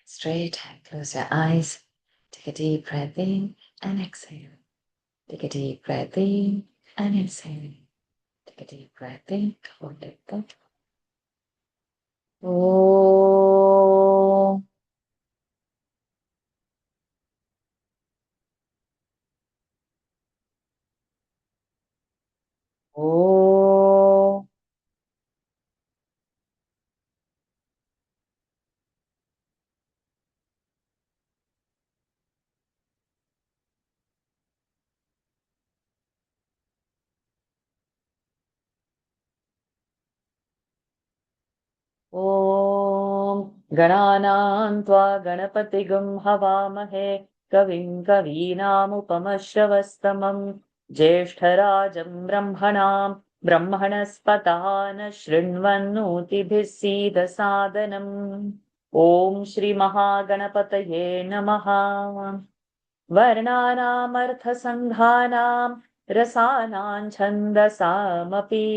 Straight. Close your eyes. Take a deep breath in and exhale. Take a deep breath in and exhale. Take a deep breath in. Hold it there. Oh. Oh. ॐ गणानां त्वा गणपतिगुं हवामहे कविं कवीनामुपमश्रवस्तमं ज्येष्ठराजं ब्रह्मणां ब्रह्मणस्पतान शृण्वन्नोतिभिः सीदसादनम् ॐ श्रीमहागणपतये नमः। वर्णानामर्थसङ्घानां रसानां छन्दसामपि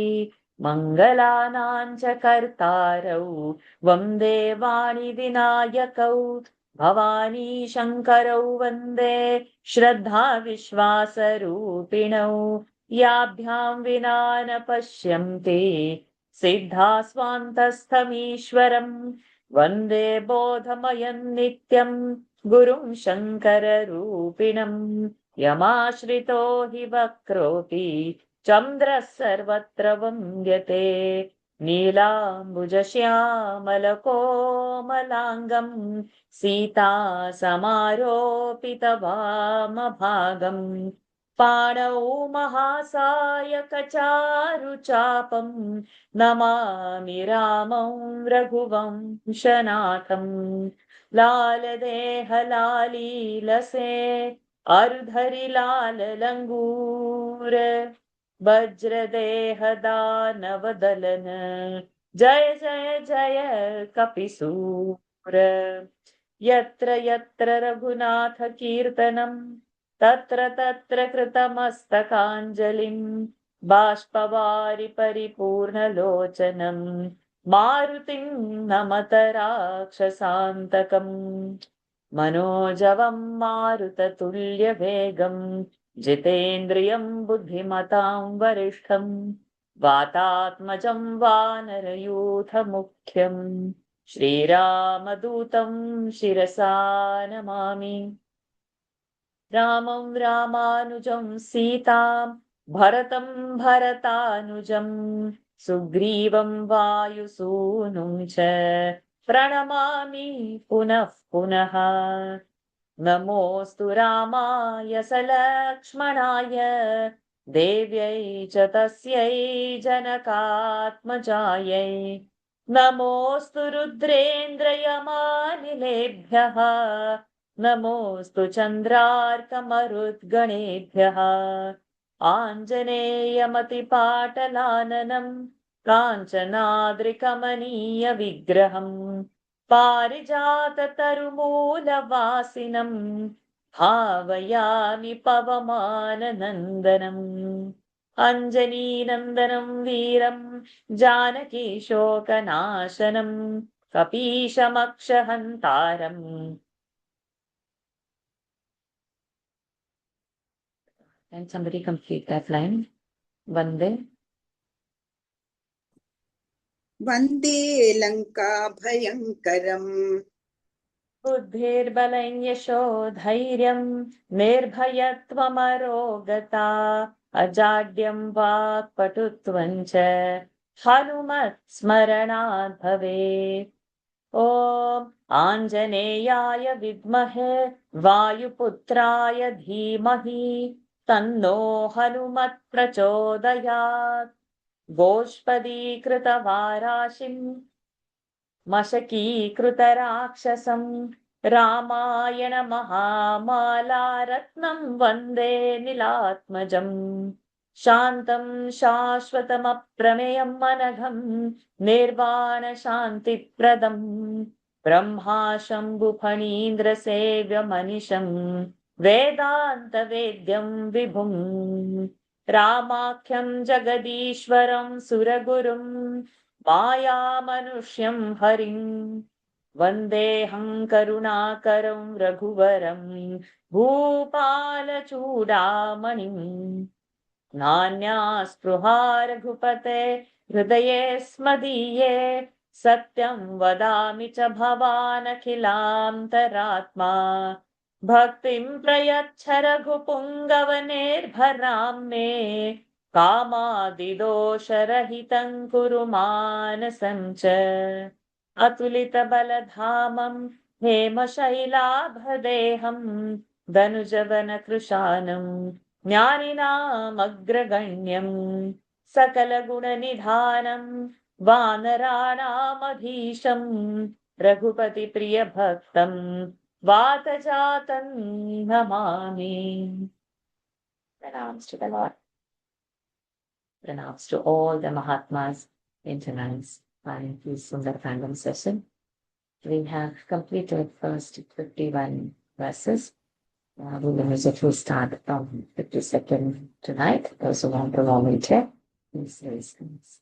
मङ्गलानां च कर्तारौ वन्दे वाणिविनायकौ भवानी शङ्करौ वन्दे श्रद्धाविश्वासरूपिणौ याभ्यां विना न पश्यन्ति सिद्धास्वान्तस्थमीश्वरम् वन्दे बोधमयं नित्यं गुरुं शङ्कररूपिणम् यमाश्रितो हि वक्रोऽपि चन्द्रः सर्वत्र वन्द्यते नीलाम्बुजश्यामलकोमलाङ्गं सीतासमारोपितवामभागम् पाणौ महासायकचारुचापं नमामि रामं रघुवंशनाथम् लालदेहलालीलसे अरुधरि लाल लंगूर वज्रदेहदानवदलन जय जय जय कपिसूर यत्र यत्र रघुनाथ कीर्तनं तत्र तत्र कृतमस्तकाञ्जलिं बाष्पवारि परिपूर्णलोचनं मारुतिं नमत राक्षसान्तकम् मनोजवं मारुततुल्यवेगं जितेन्द्रियं बुद्धिमतां वरिष्ठं वातात्मजं वानरयूथमुख्यं श्रीरामदूतं शिरसा नमामि। रामं रामानुजं सीतां भरतं भरतानुजं सुग्रीवं वायुसूनुं च प्रणमामि पुनः पुनः। नमोऽस्तु रामाय सलक्ष्मणाय देव्यै च तस्यै जनकात्मजायै नमोऽस्तु रुद्रेन्द्रयमानिलेभ्यः नमोऽस्तु चन्द्रार्कमरुद्गणेभ्यः आञ्जनेयमतिपाटलाननं काञ्चनाद्रिकमनीयविग्रहम् पारिजाततरुमूलवासिनं भावयामि पवमाननन्दनम् अञ्जनीनन्दनं वीरं जानकीशोकनाशनं कपीशमक्षहन्तारम्। Can somebody complete that line? Vande. वन्दे लङ्काभयङ्करम् बुद्धिर्बलं यशो धैर्यं निर्भयत्वमरोगता अजाड्यं वाक्पटुत्वं च हनुमत्स्मरणात् भवेत्। ॐ आञ्जनेयाय विद्महे वायुपुत्राय धीमहि तन्नो हनुमत् प्रचोदयात्। गोष्पदीकृतवाराशिं मशकीकृतराक्षसं रामायण महामालारत्नं वन्दे नीलात्मजम् शान्तं शाश्वतमप्रमेयं अनघं निर्वाणशान्तिप्रदं ब्रह्मा शम्भुफणीन्द्रसेव्यमनिशं वेदान्तवेद्यं विभुम् रामाख्यं जगदीश्वरं सुरगुरुं मायामनुष्यं हरिं वन्देऽहं करुणाकरं रघुवरं भूपालचूडामणिम् नान्या स्पृहा रघुपते हृदये स्मदीये सत्यं वदामि च भवानखिलान्तरात्मा भक्तिं प्रयच्छ रघुपुङ्गवनेर्भरां मे कामादिदोषरहितं कुरु मानसं च अतुलितबलधामं हेमशैलाभदेहं धनुजवनकृशानं ज्ञानिनामग्रगण्यं सकलगुणनिधानं वानराणामधीशं रघुपतिप्रियभक्तं वातजातं Namami. Pranams to the Lord. Pranams to all the Mahatmas in tonight's Sundarkandam session. We have completed first 51 verses. We will immediately start from 52nd tonight. Those who want to volunteer, please raise hands.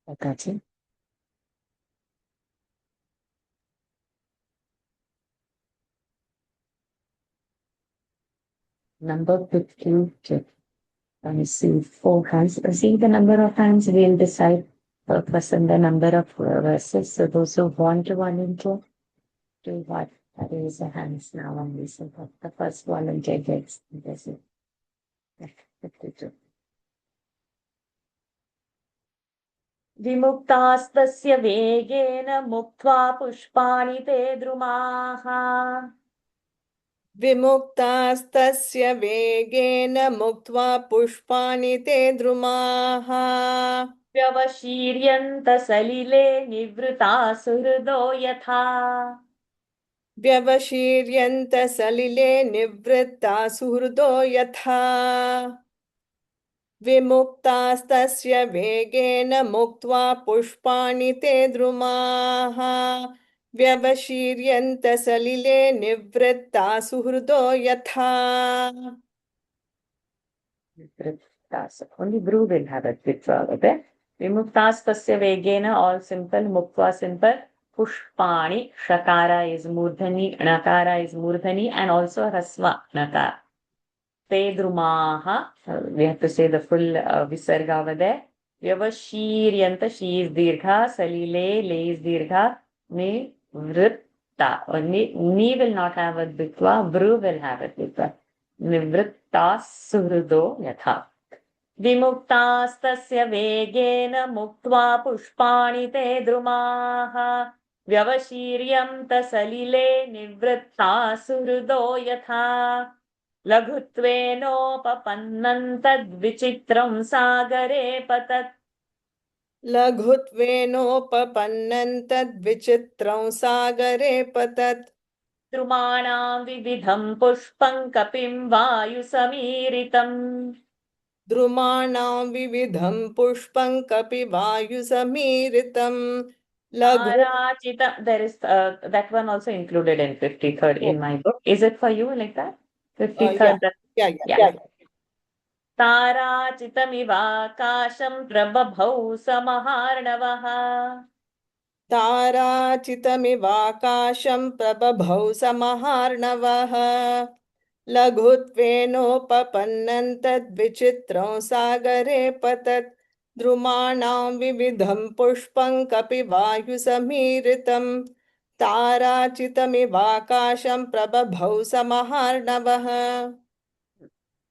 Akachi. Number 52. I see 4 hands. See the number of hands, we'll decide per person the number of verses. So those who want to volunteer, do what? Raise your hands now and listen. The first volunteer gets this. 52. विमुक्तास्तस्य वेगेन मुक्त्वा पुष्पाणि ते द्रुमाः विमुक्तास्तस्य वेगेन मुक्त्वा पुष्पाणि ते द्रुमाः व्यवशीर्यन्त सलिले निवृता सुहृदो यथा व्यवशीर्यन्त सलिले निवृत्ता सुहृदो यथा विमुक्तास्तस्य वेगेन मुक्त्वा पुष्पाणि ते द्रुमाः व्यवशीर्यन्त सलिले निवृत्ता सुहृदो यथा. Only Bru will have it with okay? Vimuktastasya vegena, all simple, muktva simple, pushpani, shakara is murdhani, nakara is murdhani, and also rasva, nakara. Te drumaha, we have to say the full visarga over there. Vyavashiryanta, she is dirgha, salile, le is dirgha, ni vritta. Only ni will not have it bitva, Bru will have it bitva. Nivritta suhrudo yatha. विमुक्तास्तस्य वेगेन मुक्त्वा पुष्पाणि ते द्रुमाः व्यवशीर्यन्त सलिले निवृत्ता सुहृदो यथा लघुत्वेनोपपन्नन्तद्विचित्रं सागरे पतत् लघुत्वेनोपपन्नन्तद्विचित्रं सागरे पतत् द्रुमाणां विविधं पुष्पं कपिं वायुसमीरितम् द्रुमाणां विविधं पुष्पं कपिवायुसमीरितं Tarachita, there is that one also included in 53rd in my book. Is it for you like that? 53rd. yeah. ताराचितमिवाकाशं प्रबभौ समहार्णवः ताराचितमिवाकाशं प्रबभौ समहार्णवः लघुत्वेनोपपन्नन्तद्विचित्रं सागरे पतत् द्रुमाणां विविधं पुष्पं कपिवायुसमीरितं ताराचितमिवाकाशं प्रबभौ समहार्णवः.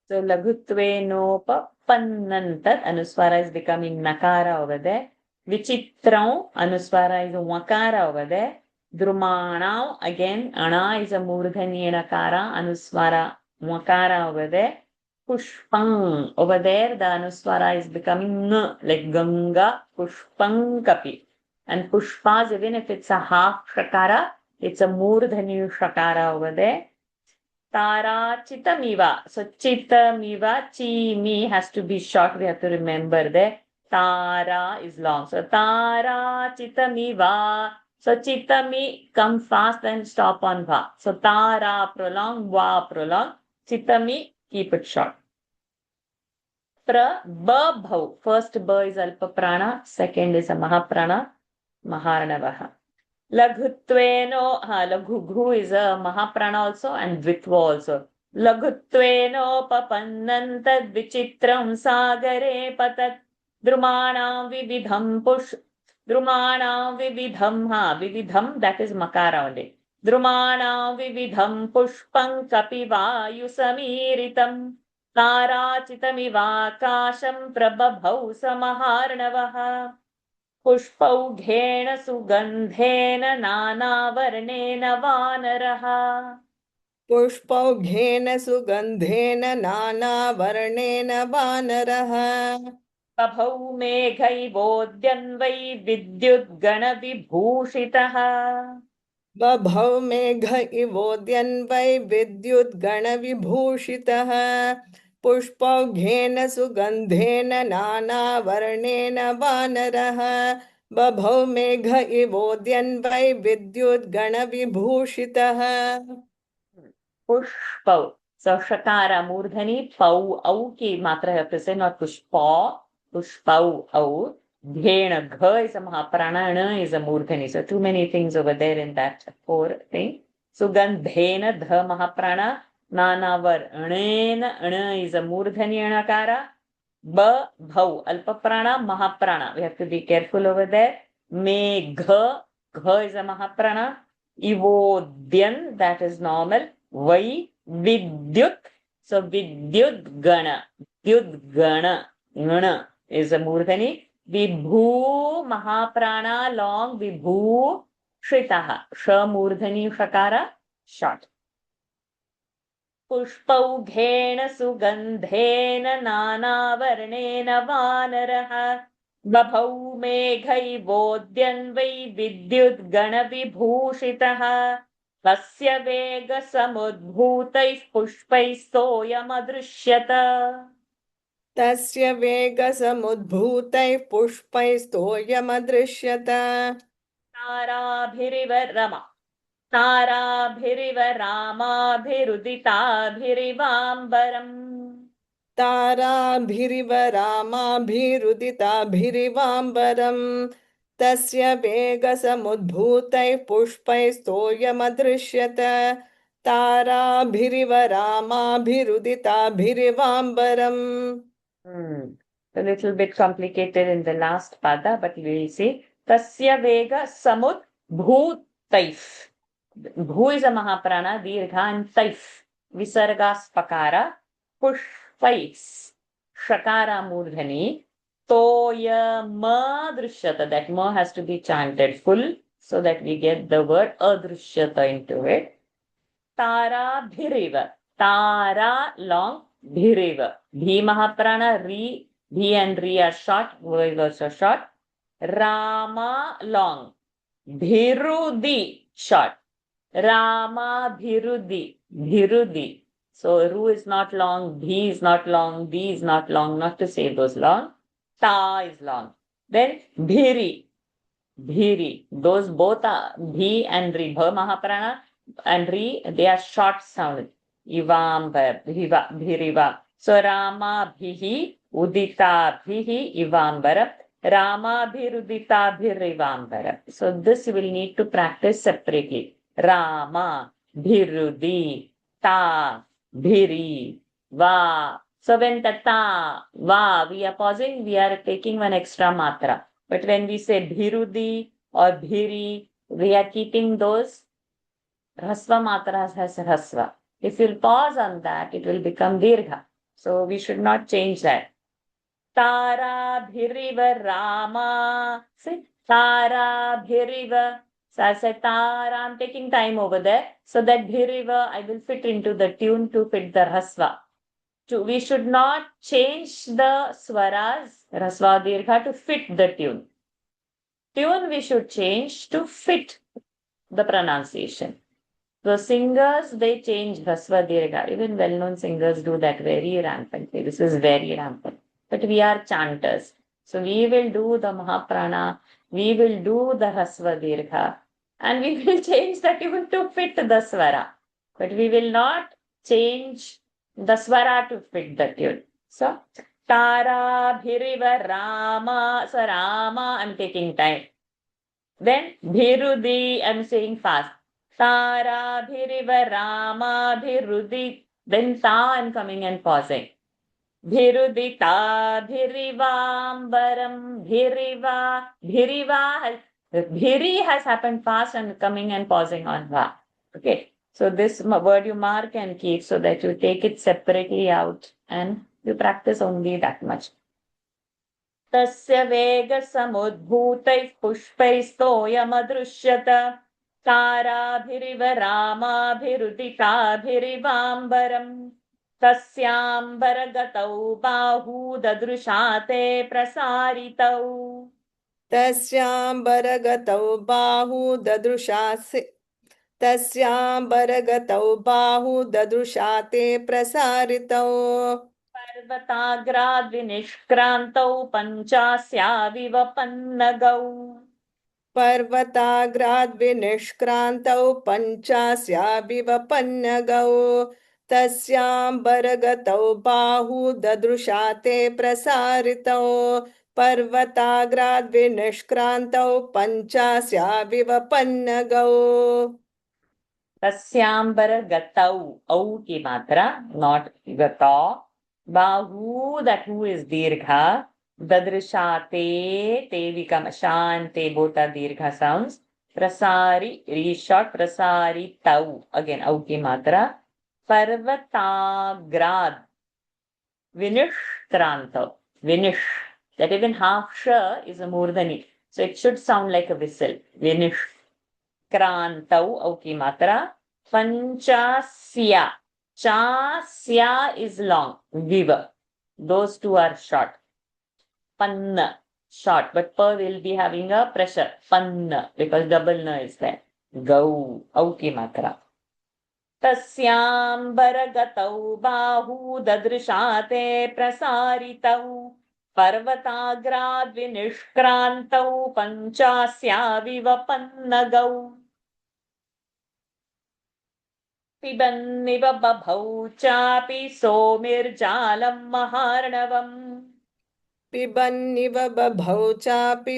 So laghutvenopapanantat anuswara is becoming nakara over there. Vichitram anuswara is a wakara over there. Drumanam again ana is a murdhani nakara anuswara wakara over there. Pushpang over there the anuswara is becoming n like Ganga Pushpang Kapi. And Pushpas even if it's a half shakara it's a murdhani shakara over there. Tara chitamiva. So chitamiva, chi mi has to be short. We have to remember that. Tara is long. So tara chitamiva, So chitami come fast and stop on va. So tara prolong, va prolong. Chitami keep it short. Pra ba bhau. First ba is alpa prana, second is a mahaprana, maharnavaha. Laghuttveno, laghu ghu is a mahaprana also and dvitva also. Laghuttveno papannantad vichitram sagare patat drumanam vividham vividham, that is makara only. Drumanam vividham pushpam kapivayu samiritam ताराचितमिवाकाशं प्रबभौ समार्णवः पुष्पौघेन सुगन्धेन नानावर्णेन वानरः पुष्पौघेन सुगन्धेन नानावर्णेन वानरः बभौ मेघैवोद्यन्वै विद्युद्गणविभूषितः बभौ मेघ इवोद्यन्वै विद्युद्गणविभूषितः पुष्पौघेन सुगन्धेन नानावर्णेन वानरः बभौ मेघ इवोद्यन्वै विद्युद्गणविभूषितः पुष्पौ. So shakara murdhani, pau au ki matra have to say, not pushpa, pushpau au. Dhena gha is a mahaprana, ana is a murdhani. So too many things over there in that four thing. Sugandhena dha mahaprana, nanavar anena, ana is a murdhani anakara. Ba bhau alpa prana, mahaprana. We have to be careful over there. Me gha, gha is a mahaprana. Ivodyan, that is normal. Vai vidyut, so vidyut gana gana is a murdhani. Vibhu mahaprana long vibhu shritaha, sha murdhani shakara short. पुष्पौघेन सुगन्धेन नानावर्णेन वानरः बभौ मेघैवोद्यन्वै विद्युद्गणविभूषितः तस्य वेगसमुद्भूतैः पुष्पैस्तोयमदृश्यत तस्य वेगसमुद्भूतैः पुष्पैस्तोयमदृश्यत ताराभिरिव रमा ताराभिरिव रामाभिरुदिताभिरिवाम्बरम् ताराभिरिव रामाभिरुदिताभिरिवाम्बरम् तस्य वेगसमुद्भूतैः पुष्पैस्तोयमदृश्यत ताराभिरिव रामाभिरुदिताभिरिवाम्बरम्. A little bit complicated in the last pada, but we will see. Tasya vega samud bhutaif. Bhu is a mahaprana, dirgha and taif. Visargas pakara. Pushpais. Shakara murdhani. Toya ma drishyata. That ma has to be chanted full so that we get the word adrishyata into it. Tara bhiriva. Tara long. Bhiriva. Bhi mahaprana, ri. Bhi and ri are short. Vo is also short. Rama long. Bhirudi short. Rama bhirudi. Bhirudi. So ru is not long. Bhi is not long. Di is not long. Not to say those long. Ta is long. Then bhiri. Bhiri. Those both are bhi and ri. Bha mahaprana and ri, they are short sound. Ivam, bhiva, bhiriva. So Rama bhihi, udita bhihi, ivambara. Rama bhirudita bhirivambara. So this you will need to practice separately. Rama, bhirudi, ta, bhiri, va. So when the ta, va, we are pausing, we are taking one extra matra. But when we say bhirudi or bhiri, we are keeping those Rasva matras has rasva. If you'll pause on that, it will become dirgha. So we should not change that. Tara bhiriva Rama. See? Tara bhiriva. So I said Tara, I'm taking time over there. So that bhiriva, I will fit into the tune to fit the rasva. We should not change the swaras, rasva dirgha, to fit the tune. Tune we should change to fit the pronunciation. The singers, they change Rasva Dirgha. Even well-known singers do that very rampantly. This is very rampant. But we are chanters. So we will do the Mahaprana. We will do the Rasva Dirgha. and we will change the tune to fit the swara. But we will not change the swara to fit the tune. So, Tara Bhiriva Rama. So, Rama, I'm taking time. Then, Bhirudi, I'm saying fast. Tara Bhiriva Rama Bhirudi. Then, Ta, I'm coming and pausing. Bhirudita Bhirivaambaram Bhiriva. Bhiri has happened fast and coming and pausing on Va. Okay. So this word you mark and keep so that you take it separately out and you practice only that much. तस्य वेगसमुद्भूतैः पुष्पैस्तोयमदृश्यत ताराभिरिव रामाभिरुदिताभिरिवाम्बरम् तस्याम्बरगतौ बाहू ददृशा ते प्रसारितौ तस्याम्बरगतौ बाहू ददृशा ते प्रसारितौ पर्वताग्राद्विनिष्क्रान्तौ पञ्चास्याविव पन्नगौ पर्वताग्राद्विनिष्क्रान्तौ पञ्चास्याविव पन्नगौ तस्याम्बरगतौ बाहू ददृशा ते प्रसारितौ पर्वताग्राद्विनिष्क्रान्तौ पञ्चास्याविव पन्नगौ तस्यांबरगतौ औ की मात्रा not gata bahu that who is dirgha dadrishate te become shante both are dirgha sounds prasari reshort prasari tau again au ki matra parvatagrad vinishkranta vinish that even half sh is a murdani so it should sound like a whistle vinish krantau au ki matra panchasya chasya is long viva those two are short panna short but pa will be having a pressure panna because double na is there gau au ki matra तस्यांबरगतौ बाहू ददृशा ते प्रसारितौ पर्वताग्राद्विनिष्क्रान्तौ पञ्चास्याविव पन्नगौ पिबन्निव बभौ चापि सोमिर्जालं महार्णवम् पिबन्निव बभौ चापि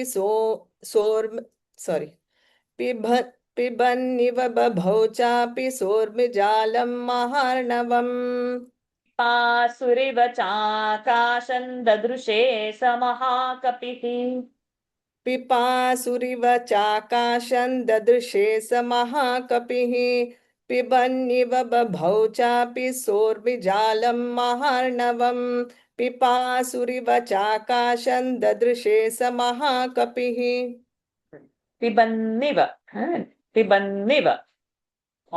पिबन्निव बभौ चापि सोर्मिजालं महार्णवम् पासुरिव चाकाशं ददृशे स महाकपिः पिपासुरिव चाकाशं ददृशे स महाकपिः पिबन्निव बभौ चापि सोर्मिजालं महार्णवम् पिपासुरिव चाकाशं ददृशे स महाकपिः पिबन्निव पिबन्निव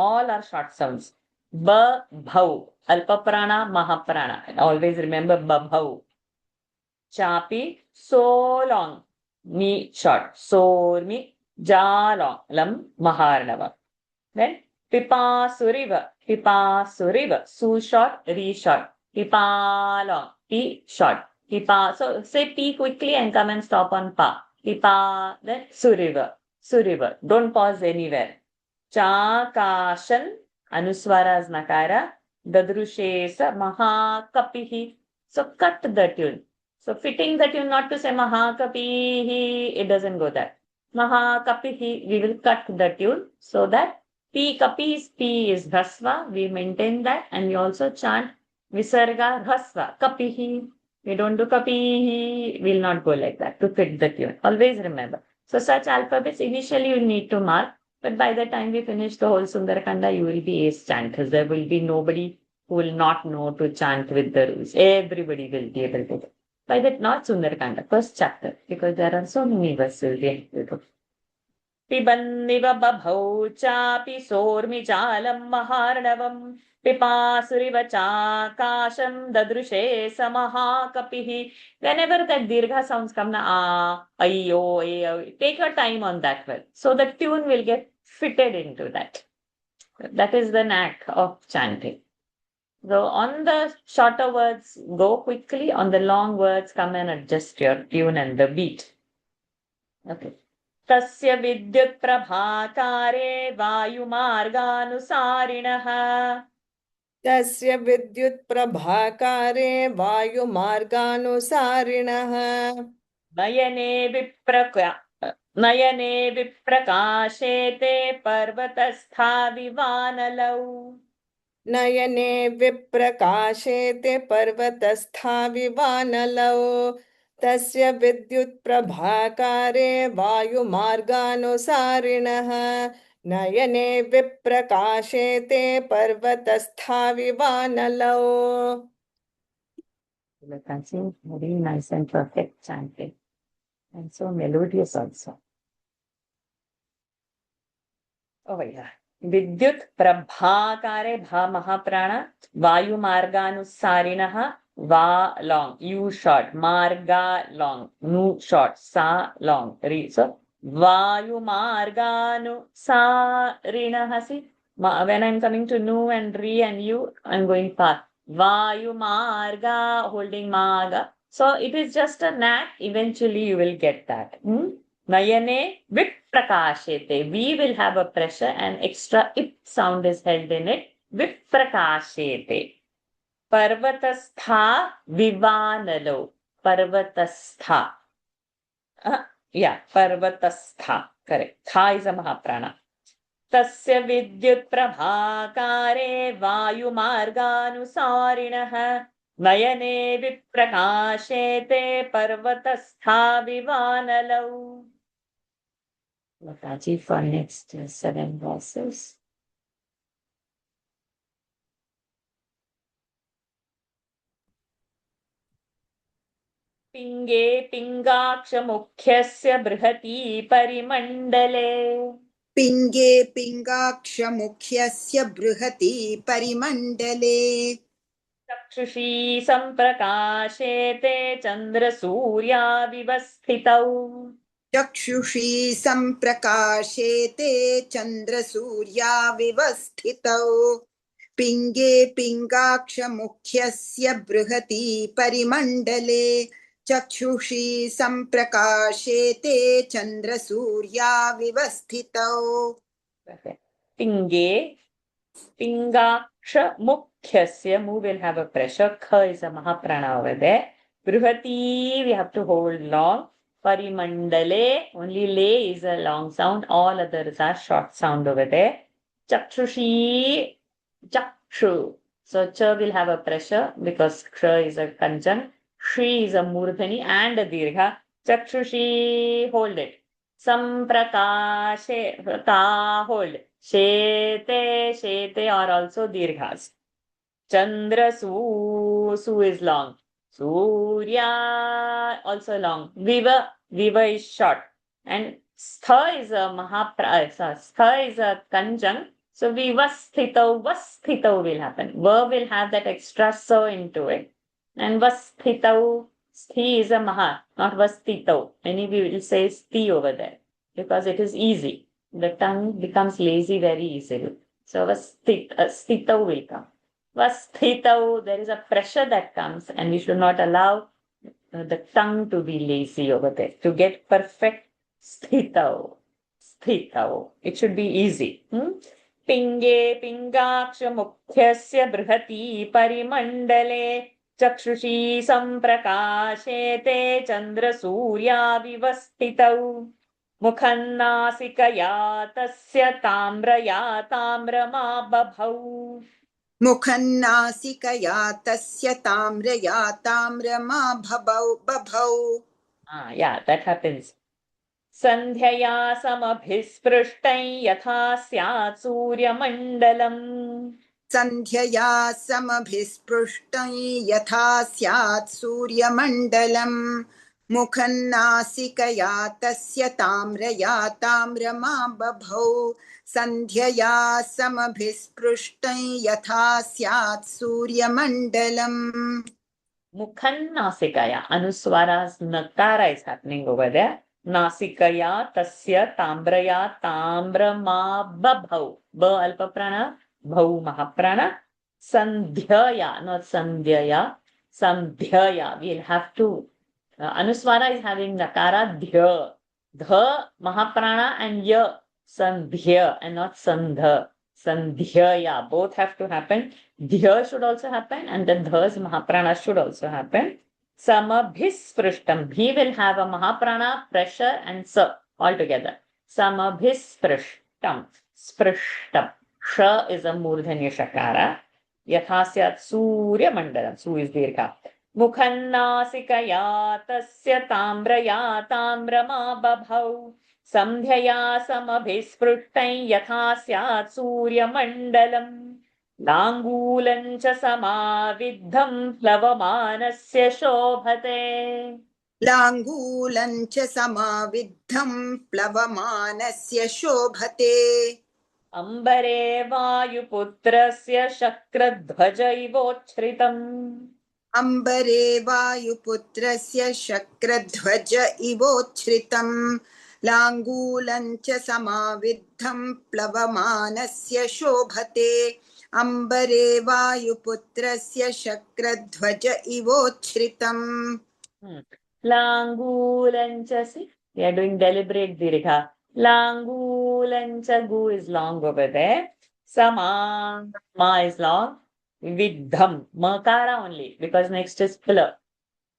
all are short sounds ba bhau alpa prana mahaprana always remember ba bhau chapi so long mi short sormi ja long lam maharnava then pipasuriva su short ri short pipa long p short pipa so say p quickly and come and stop on pa pipa then suriva don't pause anywhere Chakashan anuswara is nakara dadrushesa mahakapihi so cut the tune so fitting the tune not to say mahakapihi it doesn't go that mahakapihi we will cut the tune so that p kapi is p is hrasva we maintain that and we also chant visarga hrasva kapihi we don't do kapihi will not go like that to fit the tune always remember so such alphabets initially you need to mark but by the time we finish the whole Sundarakanda, you will be ace chanters. There will be nobody who will not know to chant with the rules. Everybody will be able to. By that, not Sundarakanda, first chapter, because there are so many verses we have to do. Pibanniva babhau chapi sormijalam maharnavam pipasuriva chakasham dadrushe samaha kapihi. Whenever that dirgha sounds come na ayyo, take your time on that one. So the tune will get fitted into that. That is the knack of chanting. So on the shorter words, go quickly. On the long words, come and adjust your tune and the beat. Okay. तस्य विद्युत् प्रभाकारे वायुमार्गानुसारिणः तस्य विद्युत् प्रभाकारे वायुमार्गानुसारिणः नयने विप्रकाशेते पर्वतस्था विवानलौ नयने विप्रकाशेते पर्वतस्था विवानलौ तस्य विद्युत् प्रभाकारे वायुमार्गानुसारिणः नयने विप्रकाशेते पर्वतस्था विवानलौ. That's very nice and perfect chanting and so melodious also. Oh yeah. विद्युत् प्रभाकारे भा महाप्राण वायुमार्गानुसारिणः वा long u short marga long nu short sa long re so vaयुमार्गानुसारिणः. See when I'm coming to nu and re and u I'm going fast. Vayumarga holding maga, so it is just a knack. Eventually you will get that. Nayane Viprakashete. We will have a pressure and extra ip sound is held in it. Viprakashete. Parvatastha Vivanalo. Parvatastha. Parvatastha. Correct. Tha is a Mahaprana. तस्य विद्युत् प्रभाकारे वायुमार्गानुसारिणः नयने विप्रकाशेते पर्वतस्था विवानलौ. Mataji for next 7 verses. पिङ्गे पिङ्गाक्षमुख्यस्य बृहती परिमण्डले पिङ्गे पिङ्गाक्षमुख्यस्य बृहती परिमण्डले चक्षुषी सम्प्रकाशेते चन्द्रसूर्याविवस्थितौ चक्षुषी सम्प्रकाशेते चन्द्रसूर्याविवस्थितौ पिङ्गे पिङ्गाक्षमुख्यस्य बृहती परिमण्डले चक्षुषी सम्प्रकाशेते चन्द्रसूर्याविवस्थितौ. पिङ्गे पिङ्गाक्ष mukhyasya mu will have a pressure. Kha is a mahaprana over there. Brihati we have to hold long. Parimandale only le is a long sound. All others are short sound over there. Chakshushi chakshu. So cha will have a pressure because ksha is a kanjan. Shri is a murdhani and a dirgha. Chakshushi hold it. Samprakashe ka hold. Shete are also dirghas. Chandra su is long. Surya also long. Viva is short. And stha is a stha is a kanjang. So vivasthitau will happen. Va will have that extra so into it. And vasthitau, sthi is a maha, not vasthitau. Many people will say sthi over there because it is easy. The tongue becomes lazy very easily. So vasthitau will come. Vasthitau, there is a pressure that comes and we should not allow the tongue to be lazy over there. To get perfect sthitau. It should be easy. Pinge pingaksha mukhyasya brihati parimandale चक्षुषी सम्प्रकाशेते चन्द्रसूर्याविवस्थितौ मुखन्नासिकया तस्य ताम्रया ताम्रमा बभौ मुखन्नासिकया तस्य ताम्रया ताम्रमा बभौ. Yeah, that happens. सन्ध्यया समभिस्पृष्टं यथा स्यात् सूर्यमण्डलम् सन्ध्यया समभिस्पृष्टं यथा स्यात् सूर्यमण्डलम् मुखन्नासिकया तस्य ताम्रया ताम्रमा बभौ सन्ध्यया समभिस्पृष्टं यथा स्यात् सूर्यमण्डलम्. मुखन्नासिकया anuswara's nakara is happening over there. नासिकया तस्य ताम्रया ताम्रमा बभौ ब अल्प prana भौ महाप्राण sandhyaya not sandhyaya sandhyaya we'll have to anuswara is having nakara dhya Dha Mahaprana and Ya Sandhya and not Sandha. Sandhyaya. Both have to happen. Dhya should also happen and then Dha's Mahaprana should also happen. Samabhisprishtam. He will have a Mahaprana, pressure and Sa all together. Samabhisprishtam. Sprishtam. Sha is a Murdhanya Shakara. Yathasyat Surya Mandalam. Su is Dirgha. मुखन्नासिकया तस्य ताम्रया ताम्रमा बभौ सन्ध्यया समभिस्पृष्टं यथा स्यात् सूर्यमण्डलम् लाङ्गूलं च समाविद्धं प्लवमानस्य शोभते लाङ्गूलं च समाविद्धं प्लवमानस्य शोभते अम्बरे वायुपुत्रस्य शक्रध्वज इवोच्छ्रितम् अम्बरे वायुपुत्रस्य शक्रध्वज इवोच्छ्रितम् लाङ्गूलं च समाविद्धं प्लवमानस्य शोभते अम्बरे वायुपुत्रस्य शक्रध्वज इवोच्छ्रितम् लाङ्गूलं च we are doing deliberate dirgha. Langulan cha gu is long over there. Sama ma is long. Vidham makara only because next is pla.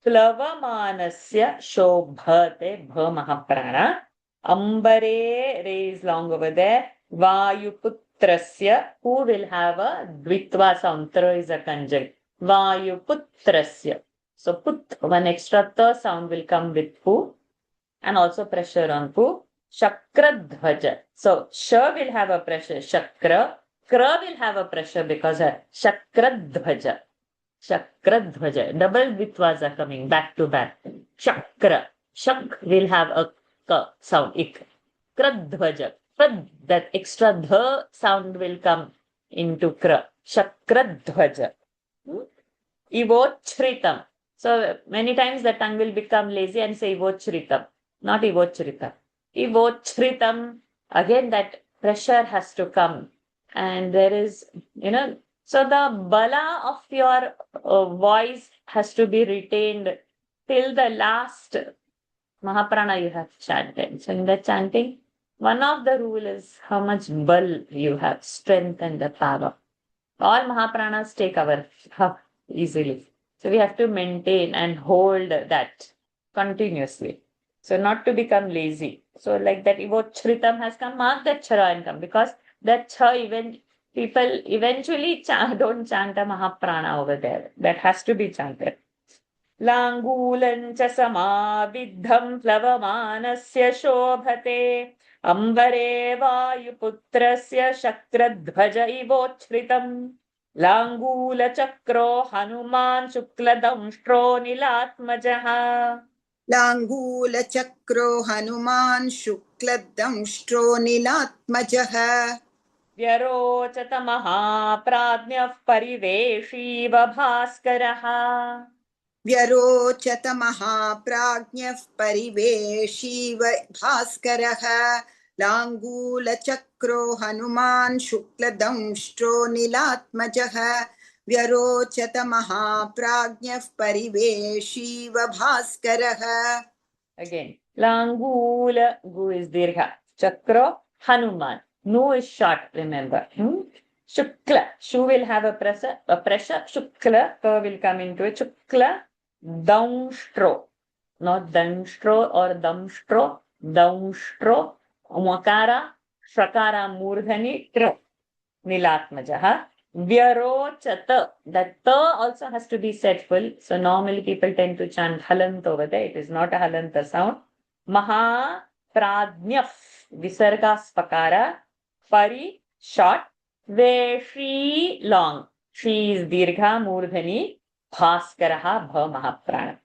Plavamanasya shobhate bha mahaprana. Ambare re is long over there. Vayuputrasya who will have a dvitva sound. Tra is a conjunct. Vayuputrasya. So put one extra ta sound will come with pu and also pressure on pu. Shakradhvaja. So sha will have a pressure. Shakra. Kra will have a pressure because Shakradhvaja. Shakradhvaja. Double vitvas are coming back to back. Shakra. Shak will have a ka sound. Ik. Kradhvaja. Krad, that extra dha sound will come into kra. Shakradhvaja. Ivochritam. So many times the tongue will become lazy and say Ivochritam. Not Ivochritam. Ivochritam. Again that pressure has to come. And there is, so the bala of your voice has to be retained till the last Mahaprana you have chanted. So in the chanting, one of the rule is how much bal you have, strength and the power. All Mahapranas take our easily. So we have to maintain and hold that continuously. So not to become lazy. So like that Ivochritam has come, mark that chara and come because that cha even people eventually don't chant a Mahaprana over there. That has to be chanted. Langulan cha samaviddham plavamanasya shobhate ambare vayuputrasya shakradhvaja ivochritam langula chakro hanuman shukladamstro nilatmajaha लाङ्गूलचक्रो Hanuman शुक्लदंष्ट्रो नीलात्मजः व्यरोचत महाप्राज्ञः परिवेशीव भास्करः व्यरोचत महाप्राज्ञः परिवेशीव भास्करः लाङ्गूलचक्रो हनुमान् शुक्लदंष्ट्रो नीलात्मजः व्यरोचत महाप्राज्ञः परिवेशीव भास्करः Again, Langula, gu is dirgha. Chakra, Hanuman. Nu is short, remember. Shukla, shu will have a pressure. Shukla, ka will come into it. Shukla, daunstro. Not daunstro or damstro. Daunstro, makara, shakara, murdhani, tro. Nilatmajaha. Vyarochata. That ta also has to be set full. So normally people tend to chant halant over there. It is not a halanta sound. Maha pradnyaf. Visarga spakara. Pari short. Veshi long. She is dirgha murdhani. Bhaskaraha bha mahaprana.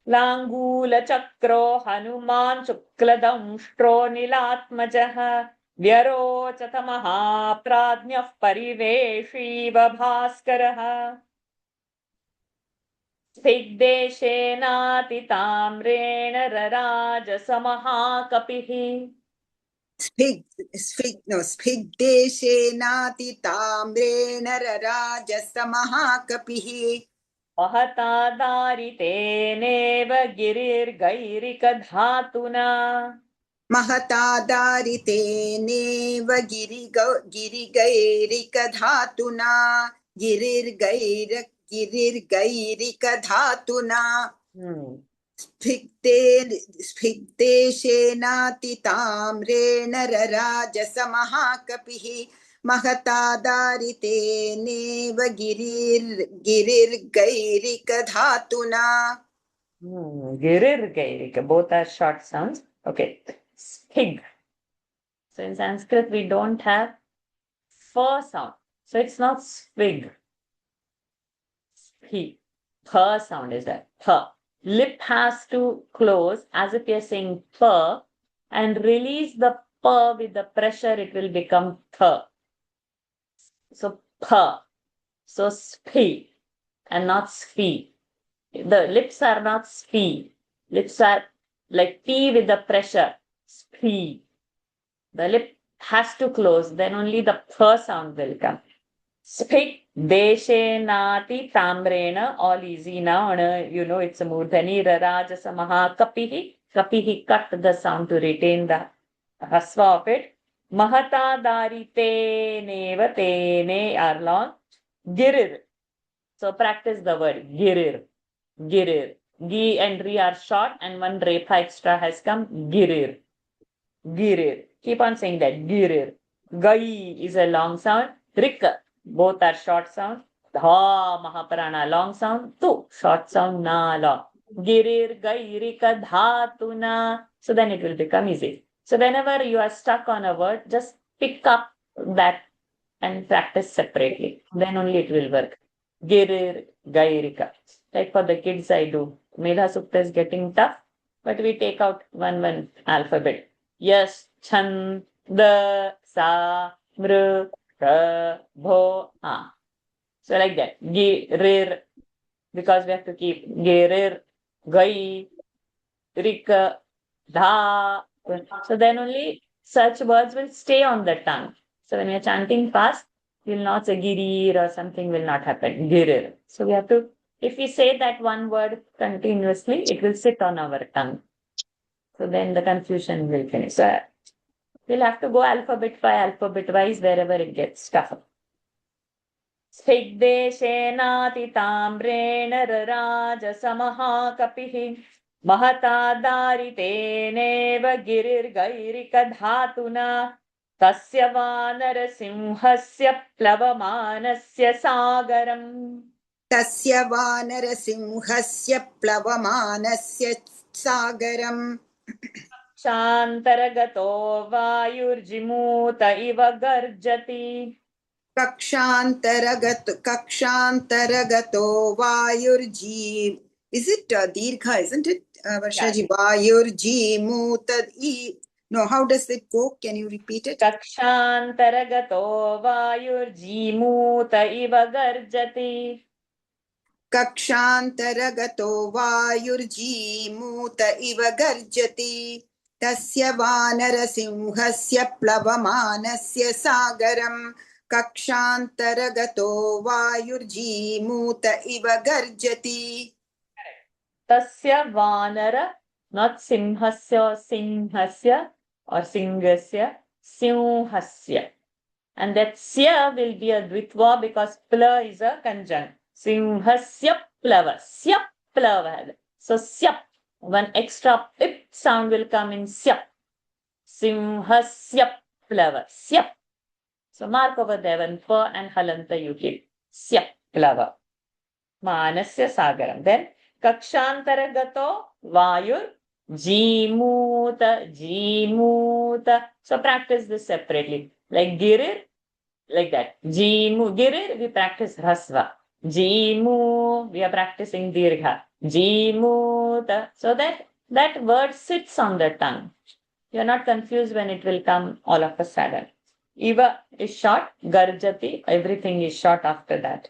Langula chakro hanuman shukladamstro nilatmajaha. व्यरोचत महाप्राज्ञः परिवेशीव भास्करः स्फिग्देशेनातिताम्रेण रराजस महाकपिः स्फिग्देशेनातिताम्रेण रराजस महाकपिः महता दारितेनेव गिरिर्गैरिकधातुना महतादारितेनेव गिरिगैरिकधातुना गिरिर्गैरिकधातुना स्फिग्देशेनातिताम्रेण रराजसमहाकपिः महतादारितेनेव गिरिर्गैरिकधातुना. Girirgairika. Both are short sounds. Okay. Spig. So in Sanskrit, we don't have f sound. So it's not spig. Spig. P sound is there. P. Lip has to close as if you're saying p and release the p with the pressure, it will become th. So p. So spi and not spi. The lips are not spi. Lips are like P with the pressure. Spi. The lip has to close, then only the P sound will come. Spik, deshe, nati, tamrena, all easy now. You know it's a murdhani, rarajasa, maha, kapihi. Kapihi, cut the sound to retain the hasva of it. Mahata, darite, neva, tene are long. Girir. So practice the word girir. Girir. Gi and ri are short and one repa extra has come. Girir. Girir. Keep on saying that. Girir. Gai is a long sound. Rika. Both are short sound. Dha Mahaprana long sound. Tu short sound. Na long. Girir gai rika dhatuna. So then it will become easy. So whenever you are stuck on a word, just pick up that and practice separately. Then only it will work. Girir gai rika. Like for the kids, I do. Medha Sukta is getting tough, but we take out one alphabet. Yes, chan, da, sa, mr, ka, bho, ha. So like that. Girir, because we have to keep girir, gai, rika, dha. So then only such words will stay on the tongue. So when we are chanting fast, we will not say girir or something will not happen. Girir. So we have to. If we say that one word continuously, it will sit on our tongue. So then the confusion will finish. So we'll have to go alphabet by alphabet wise wherever it gets tougher. Spigdeshenatitamrena rarajasamaha kapihi mahata dariteneva girirgairika dhatuna tasya vanarasimhasya plavamanasya sagaram. तस्य वानरसिंहस्य प्लवमानस्य सागरम् कक्षान्तरगतो वायुर्जिमूत इव गर्जति. कक्षान्तरगतो वायुर्जी. Is it dirgha, isn't it, Varshaji? Vayurjimut. No, how does it go? Can you repeat it? कक्षान्तरगतो वायुर्जिमूत इव गर्जति. कक्षान्तरगतो वायुर्जीमूत इव गर्जति तस्य वानरसिंहस्य प्लवमानस्य सागरम् कक्षान्तरगतो वायुर्जीमूत इव गर्जति. तस्य वानर, not simhasya or singhasya or singasya, simhasya. And that sya will be a dvitva because pla is a conjunct. Simhasya plava. Syap plava. So syap. One extra pip sound will come in syap. Simhasya plava. Syap. So mark over there one pa and halanta you keep. Syap plava. Manasya sagaram. Then kakshantaragato vayur jimuta jimuta. So practice this separately. Like girir, like that. Jimu, girir, we practice rasva. Jimu, we are practicing dirgha. Jimuta. So that word sits on the tongue. You are not confused when it will come all of a sudden. Iva is short, garjati, everything is short after that.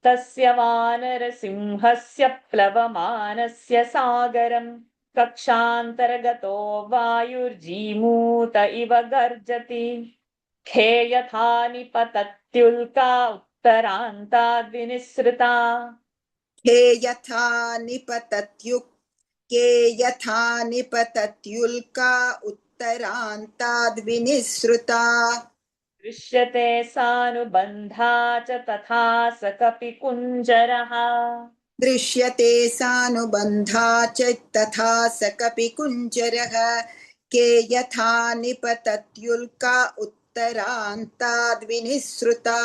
Tasya vanarasimhasya plavamanasya sagaram kakshantaragato vayurjimuta iva garjati. Khe yathani patatyulka उत्तरान्ताद् विनिसृता. के यथा निपतत्युल्का उत्तरान्ताद् विनिसृता दृश्यते सानुबन्धा च तथा स कपि कुञ्जरः दृश्यते सानुबन्धा च तथा स कपिकुञ्जरः के यथा निपतत्युल्का उत्तरान्ताद् विनिसृता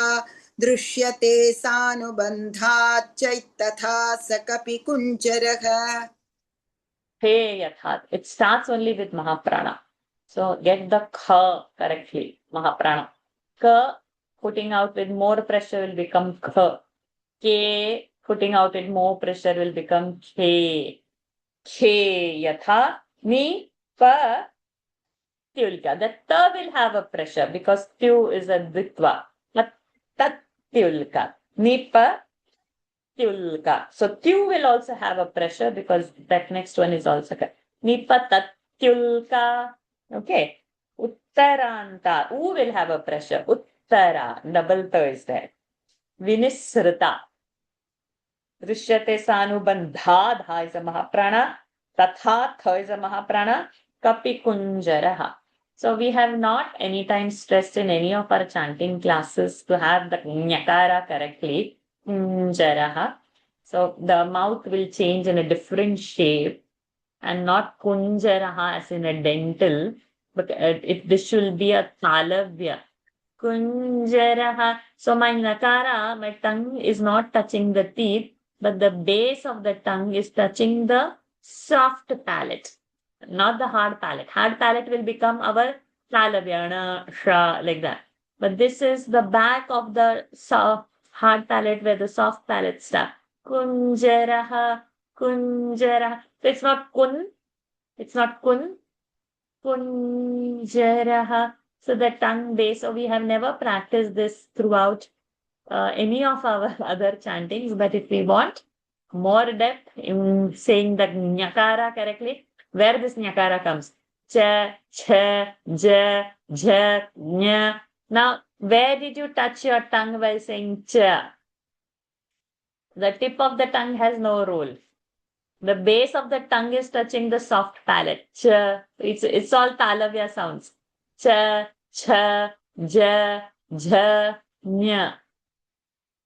दृश्यते सानुबन्धा च तथा स कपिकुञ्जरः He yathat. It starts only with Mahaprana. So get the kha correctly. Mahaprana. Ka putting out with more pressure will become kha. Ke putting out with more pressure will become ke. Ke yatha. Ni pa tyulka. The ta will have a pressure because tyu is a ditva. Tat tyulka. Ni pa tyulka. So tyu will also have a pressure because that next one is also Nipatatyulka. Okay. Uttaranta. U will have a pressure. Uttara. Double ta is there. Vinisrita. Drishyate sanubandha. Dha is a mahaprana. Tatha. Tha is a mahaprana. Kapikunjaraha. So we have not any time stressed in any of our chanting classes to have the nyakara correctly. Kunjaraha. So the mouth will change in a different shape and not kunjaraha as in a dental, but this should be a talavya. Kunjaraha. So my nakara, my tongue is not touching the teeth, but the base of the tongue is touching the soft palate, not the hard palate. Hard palate will become our talavya, sha, like that. But this is the back of the soft, hard palate where the soft palate starts. Kunjaraha, kunjaraha. So it's not kun, it's not kun, kunjaraha. So the tongue base, so we have never practiced this throughout any of our other chantings, but if we want more depth in saying the nyakara correctly, where this nyakara comes, cha, cha, ja, ja, nya. Now, where did you touch your tongue while saying cha? The tip of the tongue has no role. The base of the tongue is touching the soft palate. Cha. It's all talavya sounds. Cha, cha, ja, ja, nya.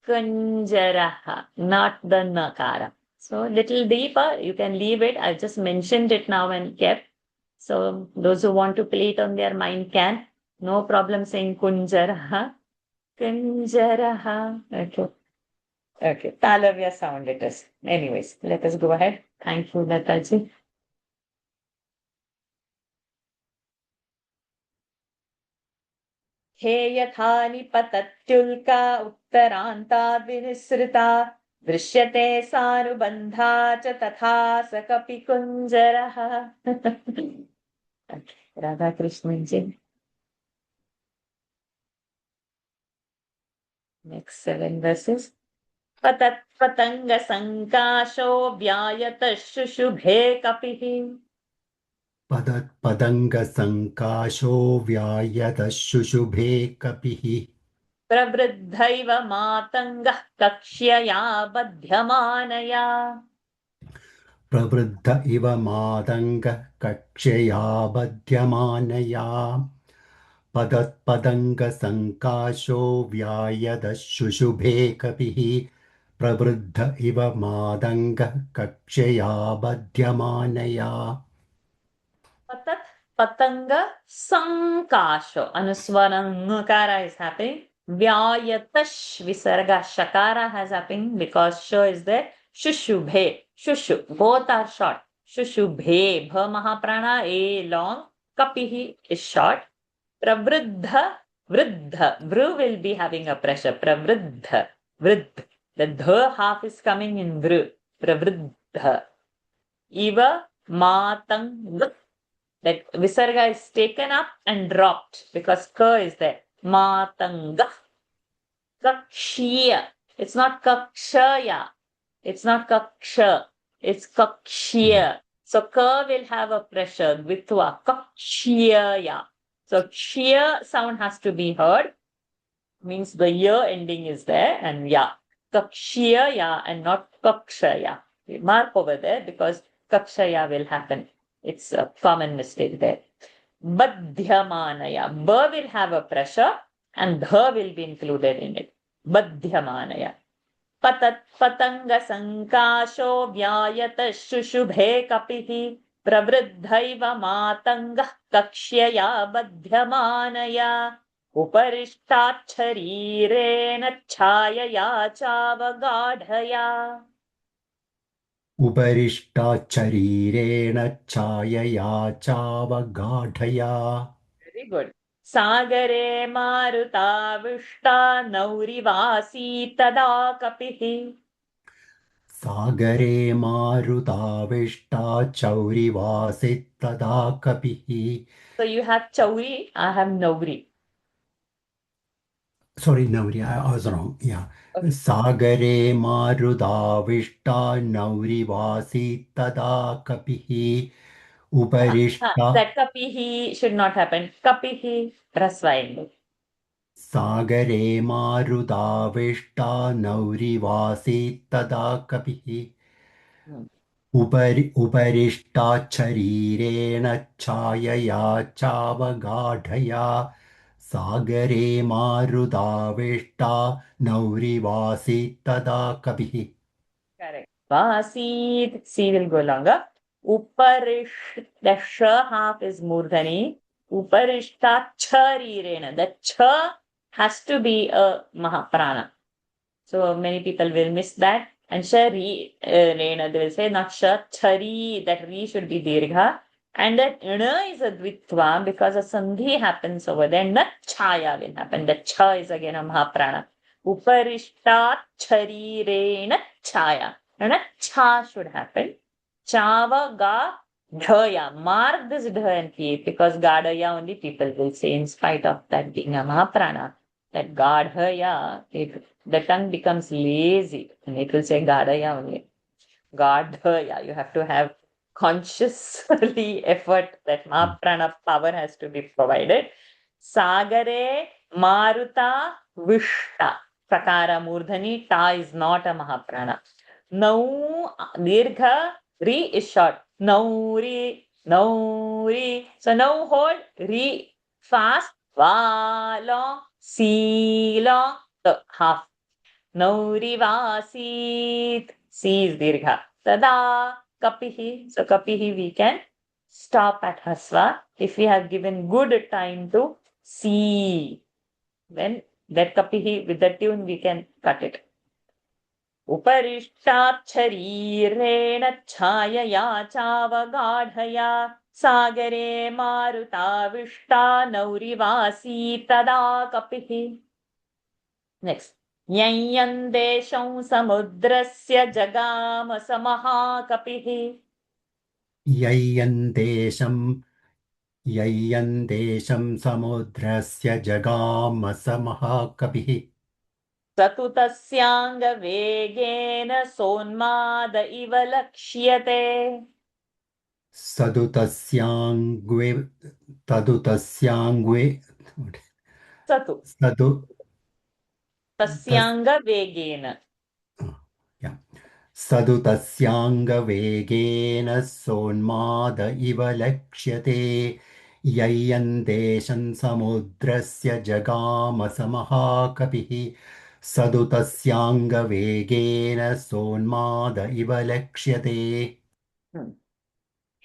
Kunjaraha, not the nakara. So little deeper, you can leave it. I just mentioned it now and kept. So those who want to play it on their mind can. No problem saying kunjaraha. Kunjaraha. Okay. Okay. Talavya sound it is. Anyways, let us go ahead. Thank you, Lataji. हे यथा निपतत्युल्का उत्तरान्ता विनिसृता दृश्यते सानुबन्धा च तथा स कपिकुञ्जरः. Radha Krishna ji. Next 7 verses. पतत् पतंग संकाशो व्यायतः शुशुभे कपिः. पदत्पदङ्गसङ्काशो व्यायतः शुशुभे कपिः प्रवृद्ध इव मातङ्गः कक्ष्यया बध्यमानया. प्रवृद्ध इव मातङ्गः कक्ष्यया बध्यमानया पदत्पदङ्गसङ्काशो व्यायतः शुशुभे कपिः प्रवृद्ध इव मातङ्गः कक्ष्यया बध्यमानया Patat patanga sankasho. Anuswaram nukara is happening. Vyayatash visarga shakara has happened because sho is there. Shushubhe. Shushu. Both are short. Shushubhe. Bha mahaprana. A long. Kapihi is short. Pravruddha. Vruddha. Vru will be having a pressure. Pravruddha. Vruddha. The dha half is coming in vru. Pravruddha. Iva matang. That visarga is taken up and dropped because ka is there. Matanga. Kakshya. It's not kakshaya. It's not kaksha. It's kakshya. So ka will have a pressure. Vitva. Kakshya. So kshya sound has to be heard. Means the ya ending is there and ya. Kakshya and not kakshaya. We mark over there because kakshaya will happen. It's a common mistake there. Badhyamanaya. B will have a pressure and dha will be included in it. Badhyamanaya. Patat patanga sankasho vyayata shushumbhe kapihi pravriddhaiva matangah kakshya badhyamanaya uparishtat sharirena chayaya chavagadhaya. उपरिष्टाच्चरीरेण छायया चावगाढया. Very good. Sagare marutavishta naurivasi tada kapihi. Sagare मारुताविष्टा चौरिवासित्तदा कपिः. So you have chauri, I have nauri. Sorry, Nauri, I was wrong. Yeah. Okay. Sagare Marudavishta Naurivasi Tada Kapihi Uparishta. That kapihi should not happen. Kapihi, rasvayendu. Sagare Marudavishta Naurivasi Tada Kapihi Uparishta Charirena Chayaya Chavagadhaya. Sagare Marudavishta Naurivasi Tada Kapihi. Correct. Vasit, C will go longer. Uparish, the sh half is murdhani. Uparishta charirena. The cha has to be a mahaprana. So many people will miss that. And shari, rena, they will say not sha, chari, that re should be dirgha. And that ina is a dvitva because a sandhi happens over there. Not chaya will happen. The cha is again a mahaprana. Uparishta charirena chaya. And a cha should happen. Chava ga dhaya. Mark this dha and keep because gadaya only people will say in spite of that being a mahaprana. That gadhaya, the tongue becomes lazy and it will say gadaya only. Gadhaya. You have to have consciously effort that mahaprana power has to be provided. Sagare maruta vishta. Prakara murdhani, ta is not a mahaprana. Nau dirgha, ri is short. Nauri, nauri. So now hold ri fast, va long, si long, so half. Nauri vasit, si is dirgha. Tada kapihi. So kapihi we can stop at hasva if we have given good time to see. Then that kapihi with the tune we can cut it. Uparishtat sharirena chayaya chavagadhaya sagare marutavishta naurivasi tada kapihi. Next. Yanyandesham samudrasya jagama samaha kapihi. Yayandesham samudrasya jagama kapihi. Satutasyanga vegena sonmada iva lakshyate. Tadutasyangve Satu. Sadu Tasyanga vegena. Yeah. Sadutasyanga vegena sonmada iva lakshyate yayandeshan samudrasya jagama samaha kapihi. Sadutasyanga vegena sonmada iva lakshyate.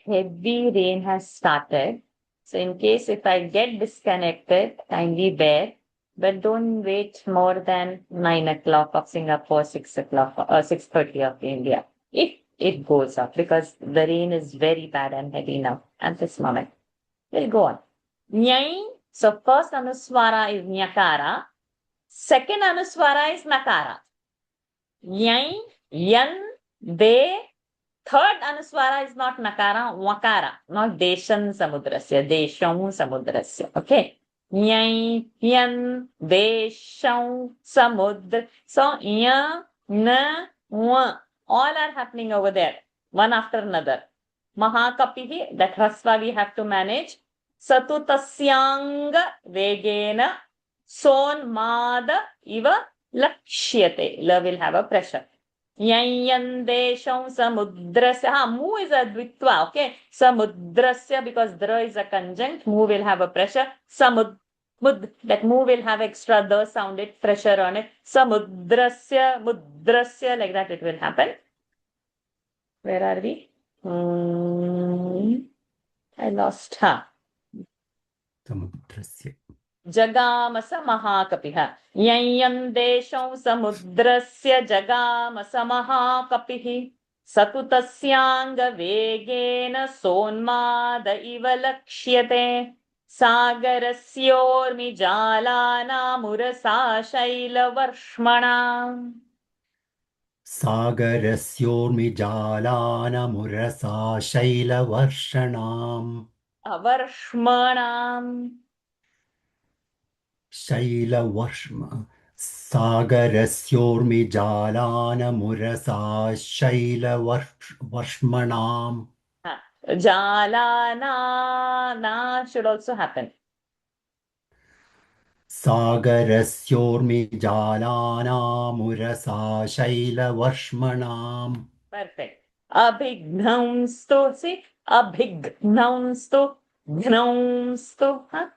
Heavy rain has started. So in case if I get disconnected, kindly bear. But don't wait more than 9 o'clock of Singapore, 6 o'clock or 6:30 of India. If it goes up, because the rain is very bad and heavy now at this moment. We'll go on. Nyai. So first anuswara is nyakara. Second anuswara is nakara. Nyai, yan, de. Third anuswara is not nakara, wakara, not deshan samudrasya, desham samudrasya. Okay. Nyai, yan, desham, samudra. So, ya, na, wa. All are happening over there, one after another. Mahakapihi, that hasva we have to manage. Satutasyanga vegena sonmada iva lakshyate. La will have a pressure. Yayandesham samudrasya. Mu is a dvitva, okay? Samudrasya, because dra is a conjunct, mu will have a pressure. That mu will have extra the sounded pressure on it. Samudrasya, mudrasya, like that it will happen. Where are we? I lost her. Samudrasya. जगामस महाकपिः यं देशं समुद्रस्य जगामस महाकपिः स तु तस्याङ्गवेगेन सोन्माद इव लक्ष्यते सागरस्योर्मिजालानामुरसा शैलवर्ष्मणाम् सागरस्योर्मिजालानमुरसा शैलवर्षणाम् अवर्ष्मणाम् सागरस्योर्मिजालानमुरसा शैलवर्ष्मणाम् Jalana should also happen. सागरस्योर्मिजालानामुरसा शैलवर्ष्मणाम्. Perfect. Abhignamstu, see? Abhignamstu, gnamstu, huh?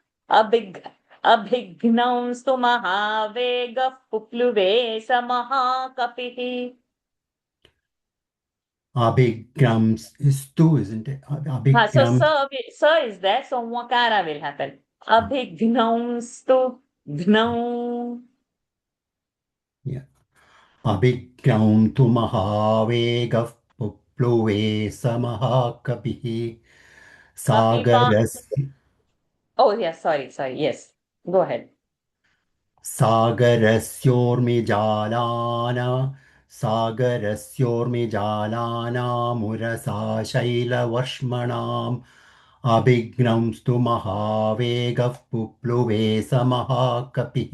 Abhignamstu mahavega pupluve sa mahakapihi. Abhigrams is two, isn't it? So Abhigrams. sir is there, so wakara will happen. Abhignamstu, gnam. Yeah. Abhigram tu mahavegah pupluve samahakapihi sagaras Oh, yeah, sorry, yes. Go ahead. सागरस्योर्मिजालानामुरसा शैलवर्ष्मणाम् अभिघ्नंस्तु महावेगः पुप्लुवे समहाकपिः.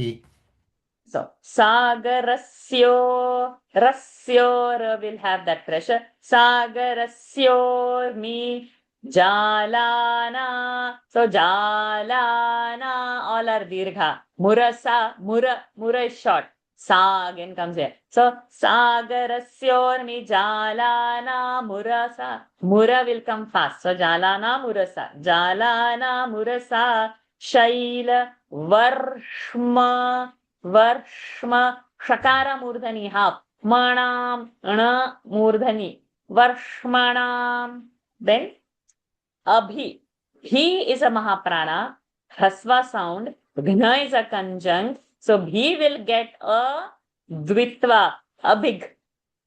So, sagarasyo, rasyor will have that pressure. Sagarasyor mi jalana. So, jalana, all are dirgha. Murasa, mura is short. Sa again comes here. So, sagarasyor mi jalana murasa. Mura will come fast. So, jalana murasa. Jalana murasa. Shaila varshma. Varshma shakara murdhani half manam ana murdhani varshmanam. Then abhi, bhi is a mahaprana, hrasva sound, ghna is a conjunct, so bhi will get a dvitva, abhig.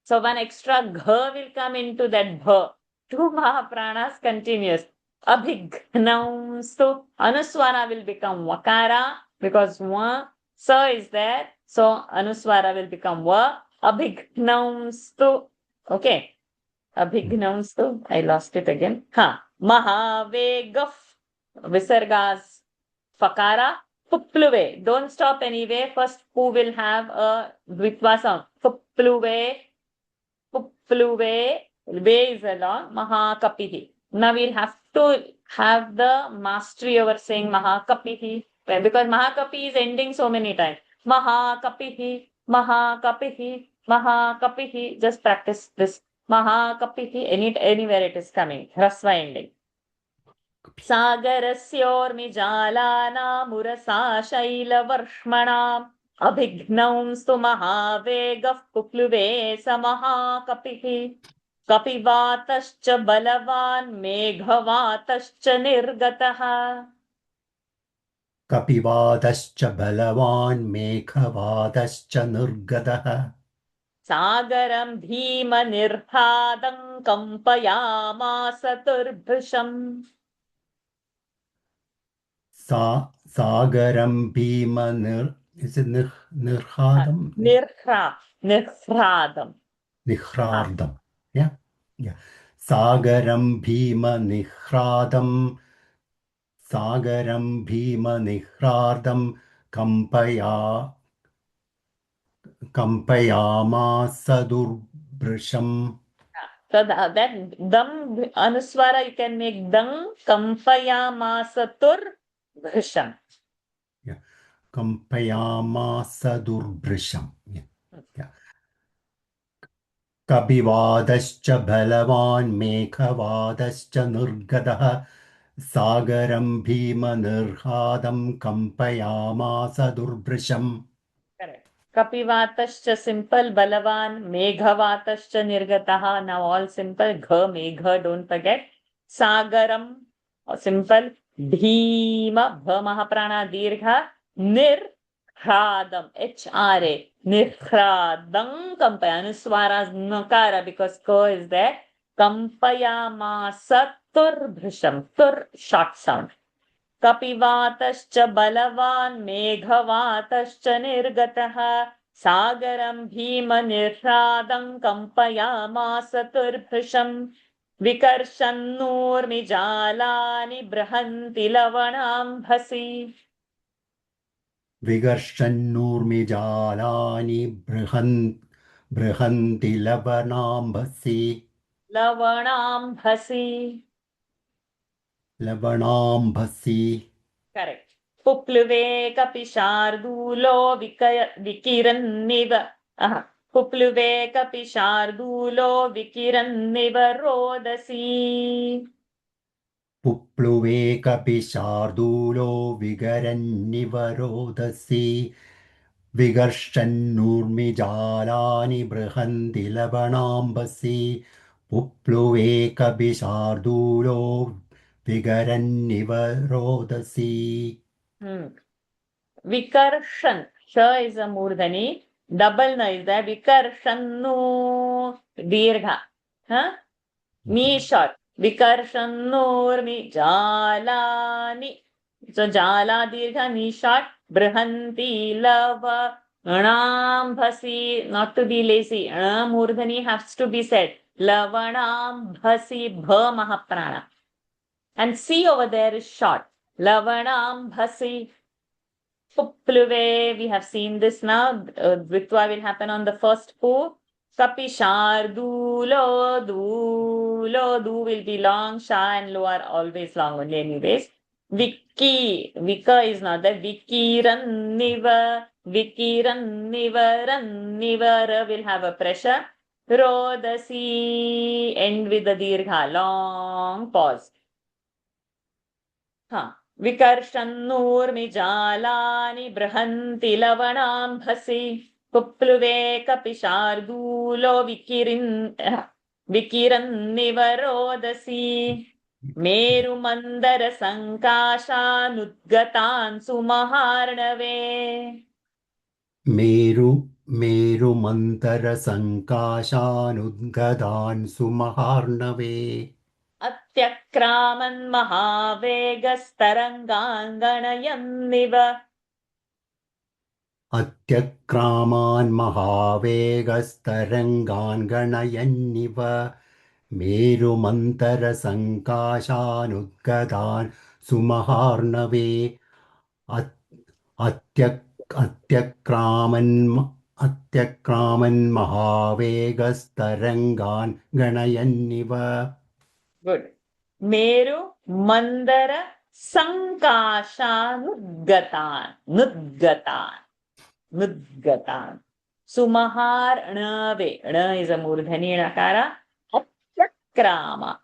So one extra gha will come into that bha. Two mahapranas continuous. Abhignam, so anuswara will become vakara because wa sa is there, so anuswara will become va. Abhignamstu. Okay. Abhignamstu. I lost it again. Mahavegaf. Visargas. Fakara. Pupluve. Don't stop anyway. First, pu will have a dvitva sound. Pupluve. Pupluve. Ve is along. Mahakapihi. Now we'll have to have the mastery over saying Mahakapihi. Because Mahakapi is ending so many times. Mahakapihi, Mahakapihi, Mahakapihi. Just practice this. Mahakapihi, anywhere it is coming. Hrasva ending. Sagarasyormi jalana murasa shaila varshmanam abhignamstu mahavegah pupluve samahakapihi. Kapivatascha balavan meghavatashcha nirgataha. कपिवादश्च बलवान् मेघवादश्च निर्गतः सागरं भीमनिर्हादं कम्पयामास तुर्भृशम्. सागरं भीमनिर्हादं निह्रादं. Yeah. सागरं भीमनिह्रादं कम्पयामास दुर्भृशम्. So that dam anuswara you can make dang kampayamasa turbhrisham. Yeah. Kampayamasa durbhrisham. Yeah. कपिवादश्च बलवान् मेघवादश्च निर्गतः सागरं भीमनिर्हादं कम्पयामास दुर्भृशम्. Correct. Kapivatascha simple, Balavan, Meghavatashcha nirgataha. Now all simple. Gha, Megha, don't forget. Sagaram, simple. Bhima, Bha Mahaprana, Dirgha. Nirhradam, H-R-A. Nirhradam, Kampaya. Anuswara, Nakara, because Ka is there. Kampayamasa Turbhrisham. Tur, short sound. कपिवातश्च बलवान् मेघवातश्च निर्गतः सागरं भीमनिर्ह्रादं कम्पयामास तुर्भृशम् विकर्षन्नूर्मिजालानि बृहन्ति लवणाम्भसि. विगर्षन्नूर्मिजालानि बृहन्ति लवणाम्भसि. लवणाम्भसि. Correct. पुप्लुवे कपि शार्दूलो विकिरन्निव. पुप्लुवे कपि शार्दूलो विकिरन्निव रोदसी. पुप्लुवे कपि शार्दूलो विगरन्निव रोदसी. विगर्षन्नूर्मिजालानि बृहन्ति लवणाम्भसि. पुप्लुवे कपि शार्दूलो विगरन्निव रोदसी. Vikarshan. Sha is a murdhani. Double na is there. Vikarshannu. Dirgha. Mi short. Vikarshanurmi jalani. So jala dirgha ni short. Brihanti lava. Anambhasi. Not to be lazy. Murdhani has to be said. Lavanambhasi bha mahaprana. And C over there is short. Lavanambhasi. Pupluve, we have seen this now. Dvitva will happen on the first pu. Kapishar, dulo, dulo, du will be long, sha and lo are always long only anyways. Viki, vika is not there. Vikiran, niva, ra will have a pressure. Rodasi, end with the dirgha, long pause. विकर्षन्नूर्मिजालानि बृहन्ति लवणाम्भसि पुप्लुवे कपि शार्दूलो विकिरन्निव रोदसी मेरुमन्दरसङ्काशानुद्गतान् सुमहार्णवे. मेरुमन्तरसङ्काशानुद्गतान् सुमहार्णवे. अत्यक्रामन् महावेगस्तरङ्गान् गणयन्निव. अत्यक्रामान् महावेगस्तरङ्गान् गणयन्निव. मेरुमन्तरसङ्काशानुद्गतान् सुमहार्णवे. अत्यक्रामन् महावेगस्तरङ्गान् गणयन्निव. Good. Meru mandara sankashanudgatan. Nudgatan. Sumaharnave. Na is a murdhani nakara. Atyakrama.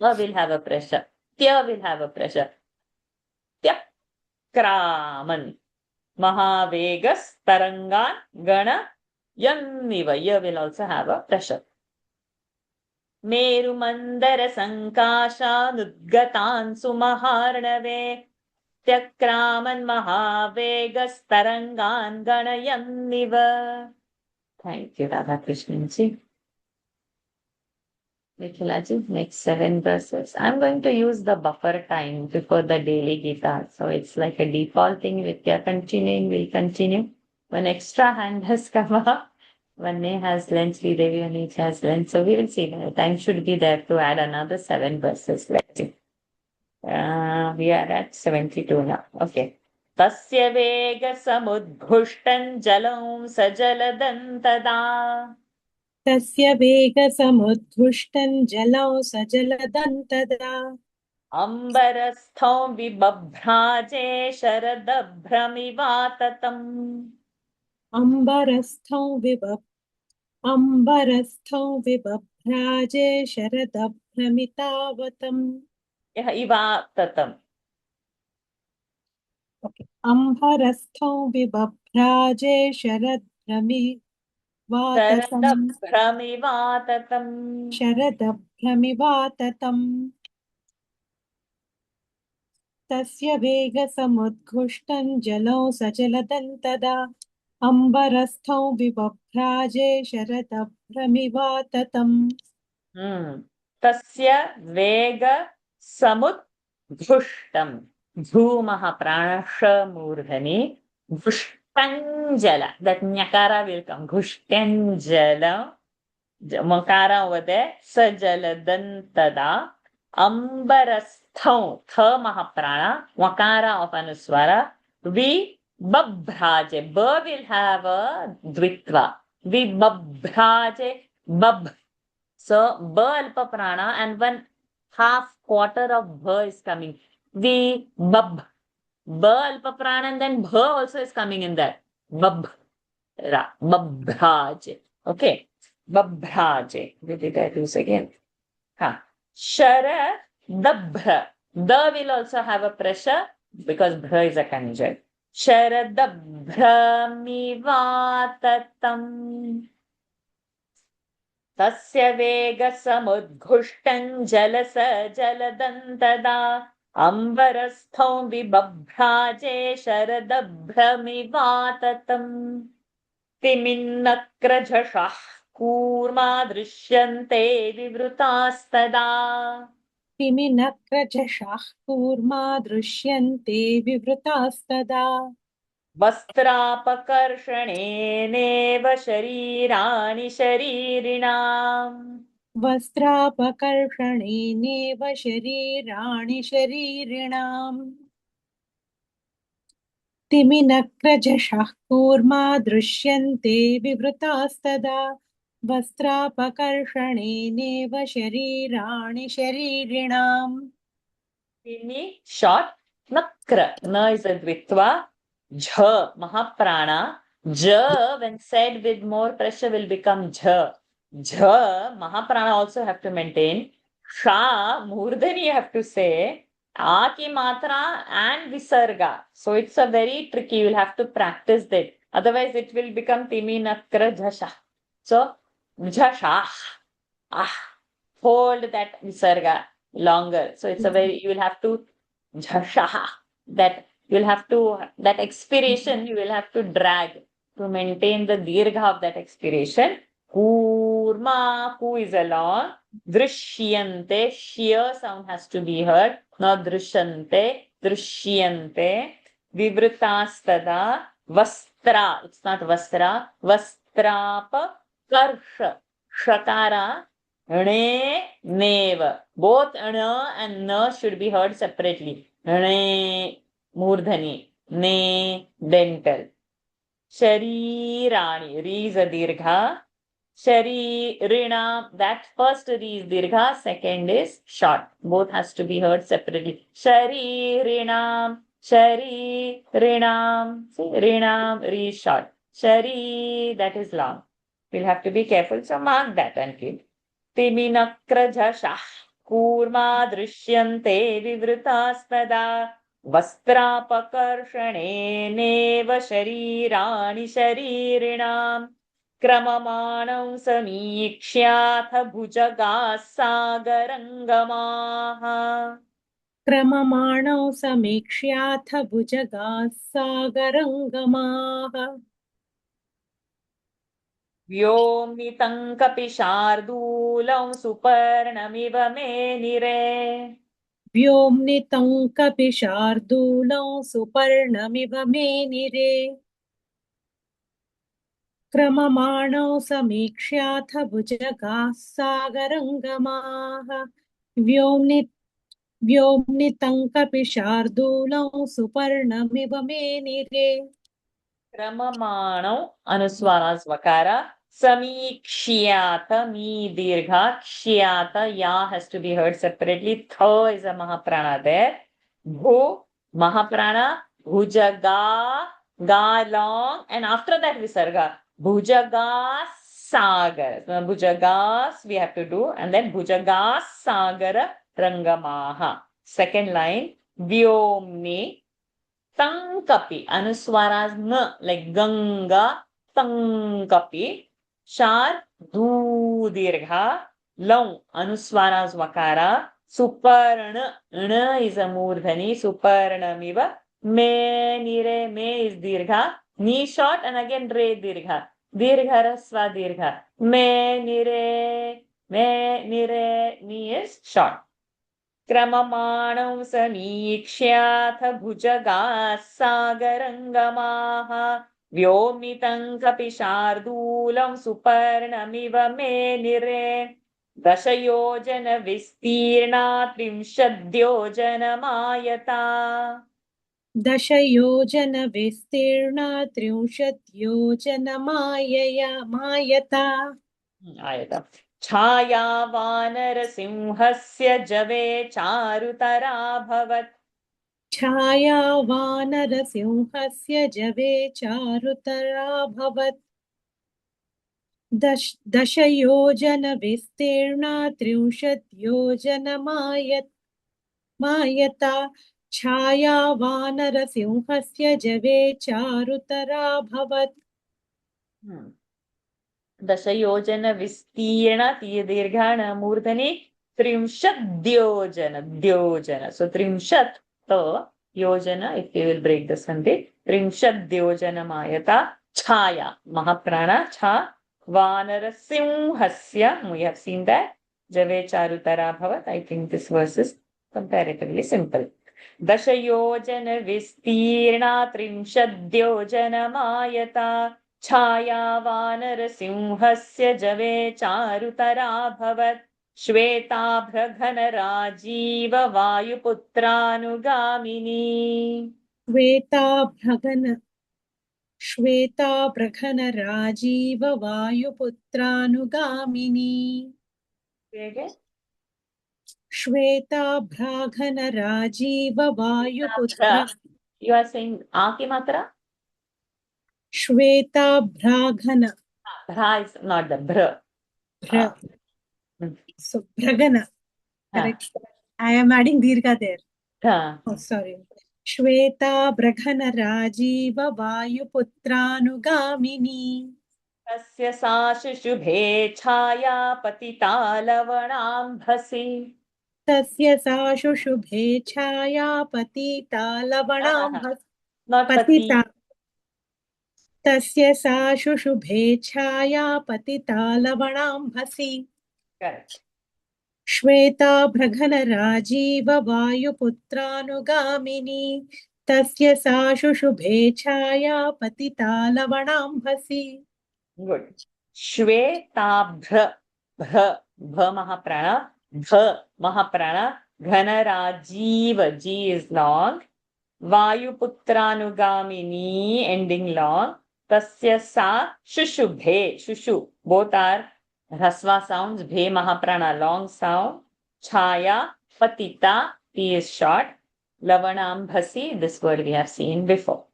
A will have a pressure. Tya will have a pressure. Tyakraman. Mahavegas tarangan gana yanniva. Ya will also have a pressure. मेरुमन्दरसङ्काशानुद्गतान् सुमहार्णवे त्यक्रामन् महावेगस्तरङ्गान् गणयन्निव. Thank you, Radha Krishnan ji. Nikhilaji, next 7 verses. I'm going to use the buffer time before the daily Gita. So it's like a default thing. With your continuing, we'll continue. One extra hand has come up. Vanne has learned, Sridevi Anish has learned. So we will see. Time should be there to add another 7 verses. Let's see. We are at 72 now. Okay. Tasya vega samudbhushtan jalam sajaladam tada. तस्य वेगसमुद्धुष्टं जलौ सजलदं तदा Ambarastham vibabhraje sharadabhramivattam. अम्बरस्थं अम्बरस्थौ विबभ्राजे शरदभ्रमितावतम् यः इवाततम् अम्बरस्थौ विबभ्राजे शरदभ्रमिवाततम् शरदभ्रमिवाततम् तस्य वेगसमुद्घुष्टं जलौ सचलदन्तदा अम्बरस्थौ विबभ्राजे शरदभ्रमिवाततम् तस्य वेग समुद्घुष्टम् धूमः प्राणः मूर्धनि घुष्टञ्जल that nyakara will come घुष्टञ्जल makara over there sajaladantada ambarasthau tha mahaprana makara of anuswara vi babhraje ba will have a dvitva vi babhraje bab. So, ba alpa prana and one half quarter of bha is coming. The bab. Ba alpa prana and then bha also is coming in that. Bab. Babhraje. Okay. Babhraje. Did I do this again? Shara dabhra. The will also have a pressure because bhra is a conjunct. Sharadabhramivatam. तस्य वेगसमुद्घुष्टं जलदन्तदा अम्बरस्थौ विबभ्राजे शरदभ्रमिवाततम् तिमिन्नक्रझषः कूर्मा दृश्यन्ते विवृतास्तदा तिमिनक्रजशाः कूर्मा दृश्यन्ते विवृतास्तदा वस्त्रापकर्षणेनेव शरीराणि शरीरिणाम् वस्त्रापकर्षणेनेव शरीराणि शरीरिणाम् तिमिनक्रजशाः कूर्मा दृश्यन्ते विवृतास्तदा वस्त्रापकर्षणेनेव शरीराणि शरीरिणाम् Timi short nakra. Na is a dvitva. Jha mahaprana. Ja when said with more pressure will become jha. Jha mahaprana also have to maintain. Sha murdhani you have to say. A ki matra and visarga. So it's a very tricky. You will have to practice that. Otherwise it will become timi nakra jhasha. So jhasha. Hold that visarga longer. So it's a very, you will have to jhashaha, that you will have to, that expiration you will have to drag to maintain the dirgha of that expiration. Kurma, ku is a long. Drishyante, sheer sound has to be heard. Not drishyante, drishyante. Vivritastada, vastra, it's not vastra, vastrapa, karsha, shakara, ne, neva. Both ana and na should be heard separately. Ne, murdhani, ne, dental. Sharirani, re is a dirgha. Sharirina, that first re is dirgha, second is short. Both has to be heard separately. Sharirinam, sharirinam. See, rinam, re is short. Shari, that is long. We'll have to be careful, so mark that and keep. तिमिनक्रझषः kurma दृश्यन्ते विवृतास्तदा वस्त्रापकर्षणेनेव शरीराणि शरीरिणाम् क्रममाणं समीक्ष्याथ भुजगाः सागरङ्गमाः क्रममाणौ समीक्ष्याथ भुजगाः सागरङ्गमाः व्योम्नितं कपि शार्दूलं सुपर्णमिव मेनिरे व्योम्नितं कपि शार्दूलं सुपर्णमिव मेनिरे क्रममाणौ समीक्ष्याथ भुजगाः सागरङ्गमाः व्योम्नितं कपि शार्दूलं सुपर्णमिव मेनिरे क्रममाणौ अनुस्वारा स्वकारा समीक्ष्याथ मी dirgha kshyata ya has to be heard separately. Tha is a mahaprana there. Bhu mahaprana bhujaga ga long and after that visarga bhujaga sagar. So bhujagas we have to do, and then bhujagas sagara rangamaha. Second line, vyomni tankapi. Anuswaras n, like ganga, tankapi. Shar du dirgha. Long anuswaras vakara. Suparna, na is a murdhani, suparnamiva. Me nire, me is dirgha. Ni short and again re dirgha. Dirgha swa dirgha. Me nire, ni is short. क्रममाणं समीक्ष्याथ भुजगाः सागरङ्गमाः व्योमितं कपि शार्दूलं सुपर्णमिव मेनिरे दशयोजनविस्तीर्णा त्रिंशद्योजनमायता दशयोजनविस्तीर्णा 30 योजनमायता आयता छाया वानरसिंहस्य जवे चारुतराभवत् छाया वानरसिंहस्य जवे चारुतराभवत् दशयोजनविस्तीर्णा 30 योजनमायता छाया वानरसिंहस्य जवे चारुतराभवत् दशयोजन विस्तीर्ण दीर्घाण मूर्धनि त्रिंशद्योजन द्योजन so त्रिंशत् योजन if you will break this sandhi त्रिंशद्योजनमायता छाया महाप्राण छा वानरसिंहस्य we have seen that जवे चारुतरा भवत्. I think this verse is comparatively simple. दशयोजन विस्तीर्णा त्रिंशद्योजनमायता छाया वानरसिंहस्य जवे चारुतराभवत् श्वेताभ्रघनराजीव वायुपुत्रानुगामिनी श्वेताभ्रघनराजीव वायुपुत्रानुगामिनी श्वेताभ्राघनराजीव वायुपुत्र You are saying आ की मात्रा श्वेताभ्राघन Bhra is not the bhr. So Bhragana, correct. I am adding Dirgha there. Oh, sorry. Shweta Brahana Rajiva Vayuputranugamini. तस्य सा शुशुभे छाया पतिता लवणाम्भसि तस्य सा शुशुभे छाया पतिता लवणाम्भसि not पतिता pati. तस्य सा शुशुभे छाया पतिता लवणाम्भसि. Correct. श्वेताभ्रघनराजीव वायुपुत्रानुगामिनी तस्य सा शुशुभे छाया पतिता लवणाम्भसि. Good. श्वेताभ्र भ्र भ महाप्राण भ महाप्राण घनराजीव G is long. वायुपुत्रानुगामिनी ending long. तस्य सा शुशुभे shushu both are Rasva sounds, bhe mahaprana long sound, chaya, patita, P is short, lavanambhasi, this word we have seen before.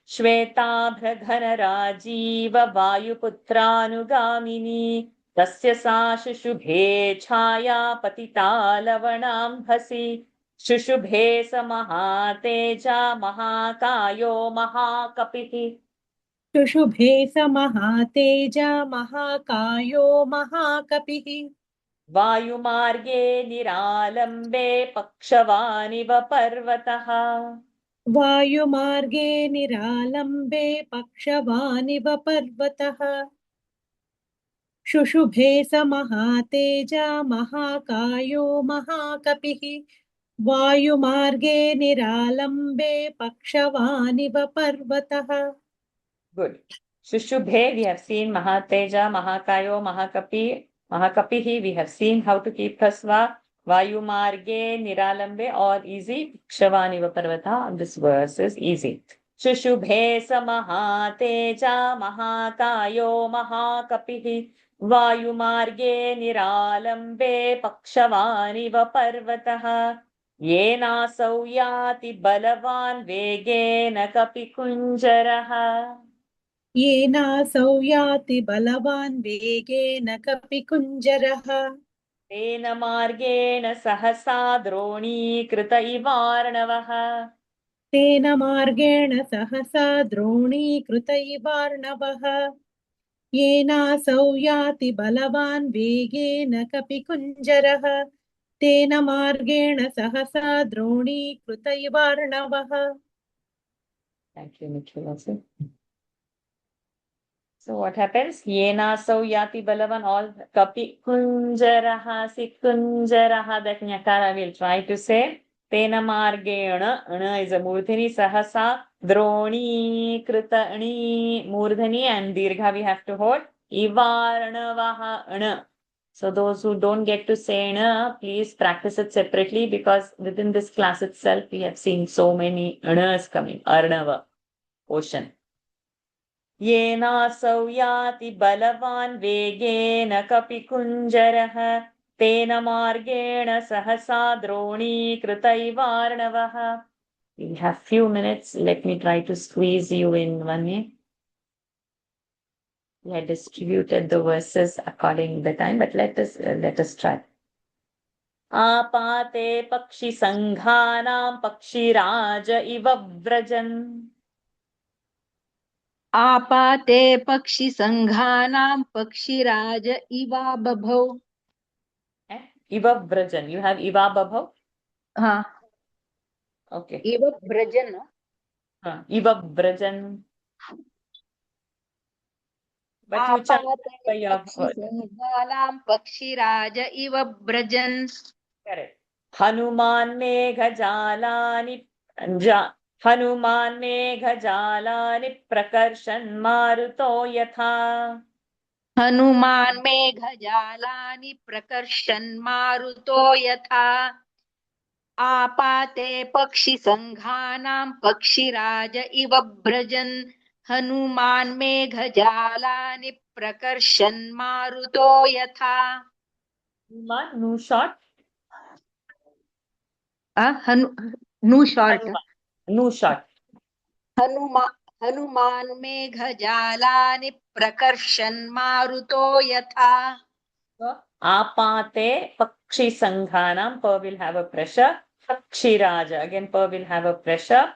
Shweta bhraghana rajiva vayuputranugamini, tasya sa shushubhe chaya patita lavanambhasi, shushubhe samahateja mahakayo mahakapihi. शुशुभे स महातेजा महाकायो महाकपिः वायुमार्गे निरालम्बे पक्षवानिव पर्वतः वायुमार्गे निरालम्बे पक्षवानिव पर्वतः शुशुभे स महातेजा महाकायो महाकपिः वायुमार्गे निरालम्बे पक्षवानिव पर्वतः. Good. Shushubhe, we have seen Mahateja, Mahakayo, Mahakapihi. We have seen how to keep Hasva. Vayumarge, Niralambe, all easy. Kshavaniva Parvata. This verse is easy. Shushubhe sa Mahateja, Mahakayo, Mahakapihi. Vayumarge, Niralambe, Pakshavaniva Parvataha. Yenasau yati balavan vegena kapi kunjaraha. येनासौ याति बलवान् वेगेन कपिकुञ्जरः तेन मार्गेण सहसा द्रोणीकृत इवार्णवः तेन मार्गेण सहसा द्रोणीकृत इवार्णवः येनासौ याति बलवान् वेगेन कपिकुञ्जरः तेन मार्गेण सहसा द्रोणीकृत इवार्णवः. Thank you, Nikhil. So what happens? Yenasau yati balavan, all kapi kunjaraha, si kunjaraha, that nyakara will try to say. Tena margena, ana is a murdhani, sahasa, droni, kritani, murdhani, and dirgha we have to hold. Ivarnavaha, ana. So those who don't get to say ana, please practice it separately, because within this class itself we have seen so many anas coming. Arnava, ocean. येनासौ याति बलवान् वेगेन कपिकुञ्जरः तेन मार्गेण सहसा द्रोणीकृत इवार्णवः. We have few minutes. Let me try to squeeze you in 1 minute. We had distributed the verses according to the time, but let us try. आपाते पक्षि संघानां पक्षिराज इव व्रजन् आपाते पक्षिसङ्घानां पक्षिराज इवा बभौ. इव व्रजन्. You have Eva बभौ? हाँ. Okay. इव व्रजन्. इव व्रजन्. But you chant by your word. पक्षिसङ्घानां पक्षिराज इव व्रजन्. Correct. Hanuman मेघजालानि प्रकर्षन् मारुतो यथा हनुमान् मेघजालानि प्रकर्षन् मारुतो यथा आपाते पक्षिसङ्घानां पक्षिराज इव व्रजन् हनुमान् मेघजालानि प्रकर्षन् मारुतो यथा. हनुमान् नु short. नु short. नु short. हनुमान् मेघजालानि प्रकर्षन् मारुतो यथा. आपाते पक्षि संघानां, per will have a pressure. Pakshiraja, again per will have a pressure.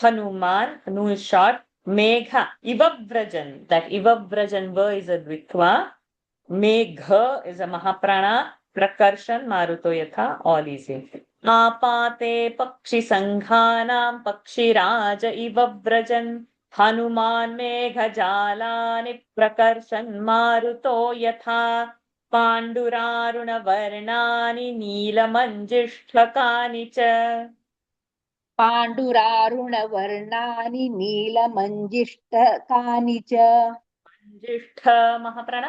Hanuman, nu is short. Megha, Ivavrajan, that Ivavrajan va is a dvitva. Megha is a mahaprana. Prakarshan, Maruto yatha, all easy. Apate pakshi sanghanam pakshiraja Ivavrajan. Hanuman meghajalani prakarshan maruto yatha. पाण्डुरारुणवर्णानि नीलमञ्जिष्ठकानि च पाण्डुरारुणवर्णानि नीलमञ्जिष्ठकानि च मञ्जिष्ठ महाप्राण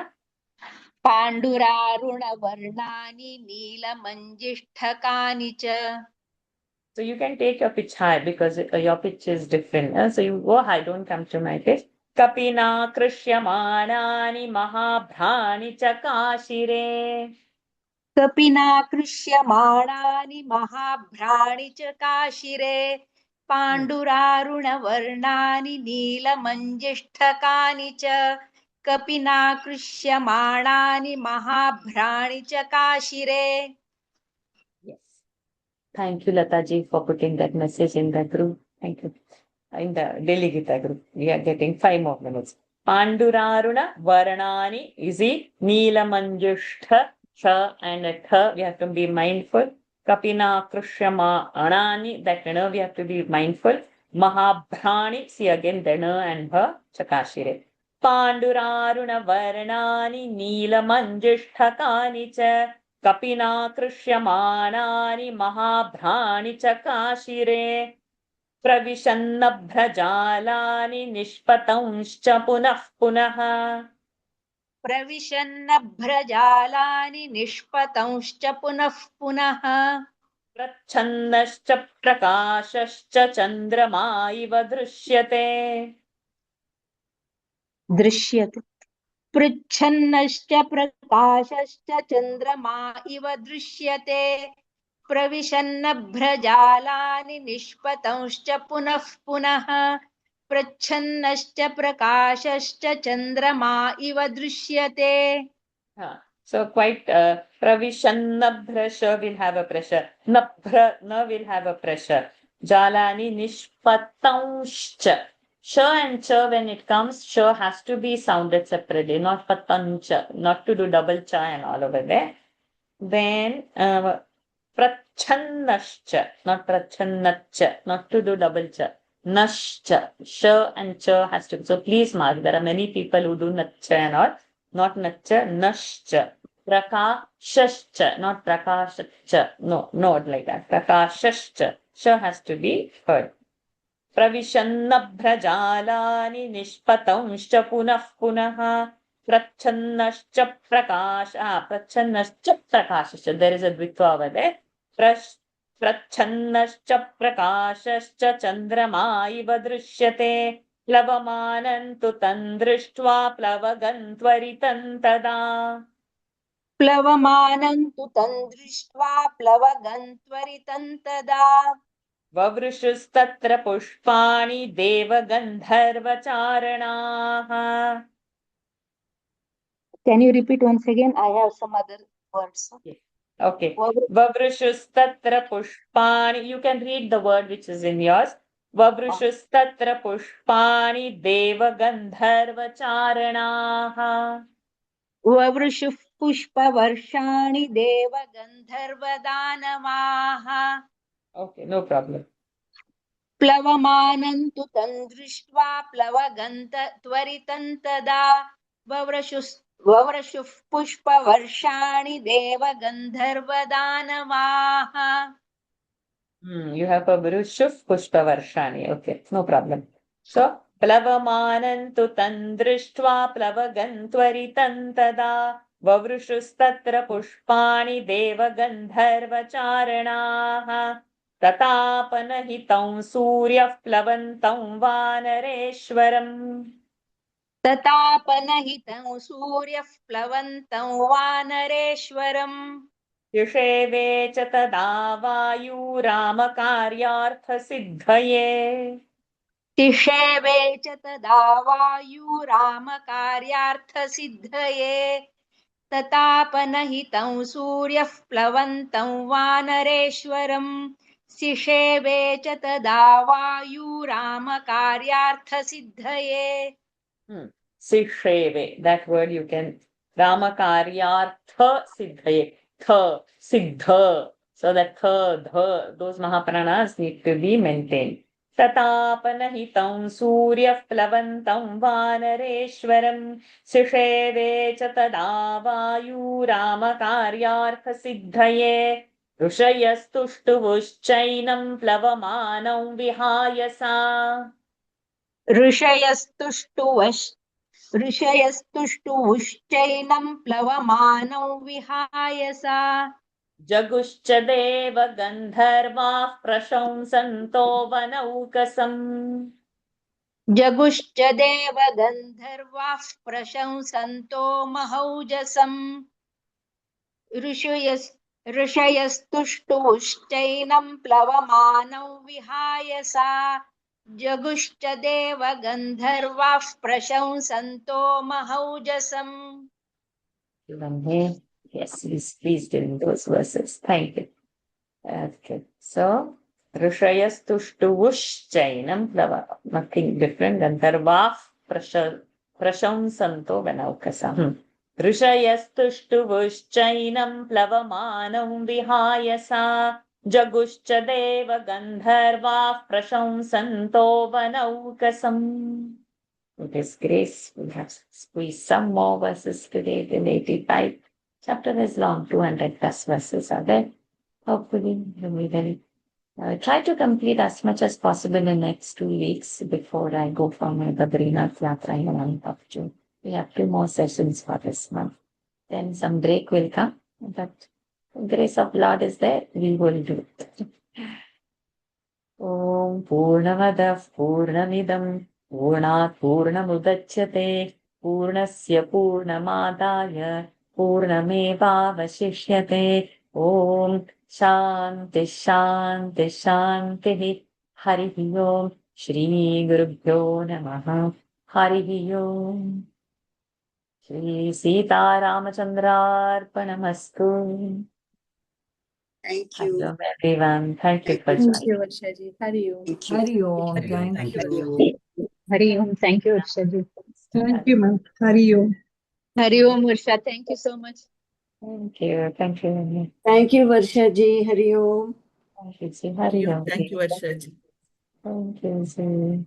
पाण्डुरारुणवर्णानि नीलमञ्जिष्ठकानि च. So you can take your pitch high because your pitch is different. So you go high, don't come to my pitch. Kapina krishyamanaani mahabhrani chakashire. कपिना कृष्यमाणानि महाभ्राणि च काशिरे पाण्डुरारुणवर्णानि नीलमञ्जिष्ठकानि च कपिना कृष्यमाणानि महाभ्राणि च काशिरे. Yes. Thank you, Lata ji, for putting that message in the group. Thank you. In the Delhi Gita group, we are getting 5 more minutes. Panduraruna Varanani is it Neelamanjushtha Cha and a Tha, we have to be mindful. Kapina Krishyama Anani, that we have to be mindful. Mahabhrani, see again the and her Chakashire. Panduraruna Varanani Neelamanjishthakani Cha Kapina Krishyamanaani Mahabhrani Chakashire. प्रविशन्नभ्रजालानि निष्पतंश्च पुनः पुनः प्रविशन्नभ्रजालानि निष्पतंश्च पुनः पुनः प्रच्छन्नश्च प्रकाशश्च चन्द्रमा इव दृश्यते पृच्छन्नश्च प्रकाशश्च चन्द्रमा इव दृश्यते प्रविशन्नभ्रजालानि निष्पतंश्च पुनः पुनः प्रच्छन्नश्च प्रकाशश्च चन्द्रमा इव दृश्यते. So quite pravishannabrasha will have a pressure. Nabra na will have a pressure. Jalani nishpatanshcha. Sh and ch when it comes, sh has to be sounded separately, not patancha, not to do double cha and all over there. Then prachannascha, not prachannatcha, not to do double cha. Nashcha, sh and ch has to. So please mark, there are many people who do natcha and all. Not nacha, nashcha. Prakashascha, not prakashascha. No, not like that. Prakashascha. Sh has to be heard. Pravishannabhrajalani nishpatamscha punah punaha. Prachannascha prakash. Prachannascha prakashascha. There is a dvitva over there. Prachannascha prakashascha chandrama iva drishyate. प्लवमानन्तु तं दृष्ट्वा प्लवगन्त्वरितं तदा. प्लवमानन्तु तं दृष्ट्वा प्लवगन्त्वरितं तदा. ववृषुस्तत्र पुष्पाणि देवगन्धर्वचारणाः. Can you repeat once again? I have some other words. Okay. Vavrushustatra pushpani. You can read the word which is in yours. Vavrushustatra pushpani devagandharvacharanaha. Vavrushuf pushpavarshani devagandharvadanamaha. Okay, no problem. Plavamanantu तं दृष्ट्वा प्लवगन्त्वरितं तदा. Vavrashuf pushpavarshani devagandharvadanamaha. You have a Vrushuf Pushpavarshani. Okay, no problem. So, Plavamanantu तं दृष्ट्वा प्लवगन्त्वरितं तदा. Vavrushustatra pushpani devagandharvacharanaha. Tatapanahitam suryah plavantam vanareswaram. ततापनहितं सूर्यः प्लवन्तं वानरेश्वरम्. युषेवे च तदा वायुरामकार्यार्थसिद्धये. तिषेवे च तदा वायुरामकार्यार्थसिद्धये. ततापनहितं सूर्यः प्लवन्तं वानरेश्वरम्. सिषेवे च तदा वायुरामकार्यार्थसिद्धये. Sisheve, that word you can. Ramakaryartha siddhaye. Tha, siddha. So that tha, dha, those mahapranas need to be maintained. Tatapanahitam surya plavantam vanareshwaram. Sisheve cha tada vayu ramakaryartha siddhaye. Rushayastushtuvushchainam plavamanam vihayasa. ऋषयस्तुष्टुवश्चैनं प्लवमानौ विहायसा. जगुश्च देव गन्धर्वाः प्रशंसन्तो वनौकसम्. जगुश्च देव गन्धर्वाः प्रशंसन्तो महौजसम्. ऋषयस्तुष्टुवश्चैनं प्लवमानौ विहायसा. जगुश्च देव गन्धर्वाः प्रशंसन्तो महौजसम्. Yes, please do those verses. Thank you. Okay. So, Rishayastушtuvushchainam plava. Nothing different. Gandharvah prashamsanto vanaukasam. Rishayastушtuvushchainam plavamanam vihayasa. Jaguscha deva gandharvah prashamsanto vanaukasam. With His grace, we have squeezed some more verses today. The 85 chapter is long, 200 plus verses are there. Hopefully, we will try to complete as much as possible in the next 2 weeks before I go for my Badrinath Yatra in the month of June. We have 2 more sessions for this month. Then some break will come, but the grace of Lord is there, we will do it. Om Purnamadav Purnamidam Purnat Purnamudachyate Purnasya Purnamadaya Purnamevavashishyate. Om Shanti Shanti Shanti. Hari Om. श्रीगुरुभ्यो नमः। हरिः ओम्। Shri सीतारामचन्द्रार्पणमस्तु। Thank you. Hello everyone. Thank you for Thank joining. you, Varsha ji. Hari Om. Thank you. Hari Om. Thank Thank you. you. Hari Om. Thank you, Varsha ji. Thank you, ma'am. Hari Om. Hari Om, Varsha. Thank you so much. Thank you. Thank you. Thank you, Varsha ji. Hari Om. Thank you. Hari Om. Thank you, Varsha ji. Thank you.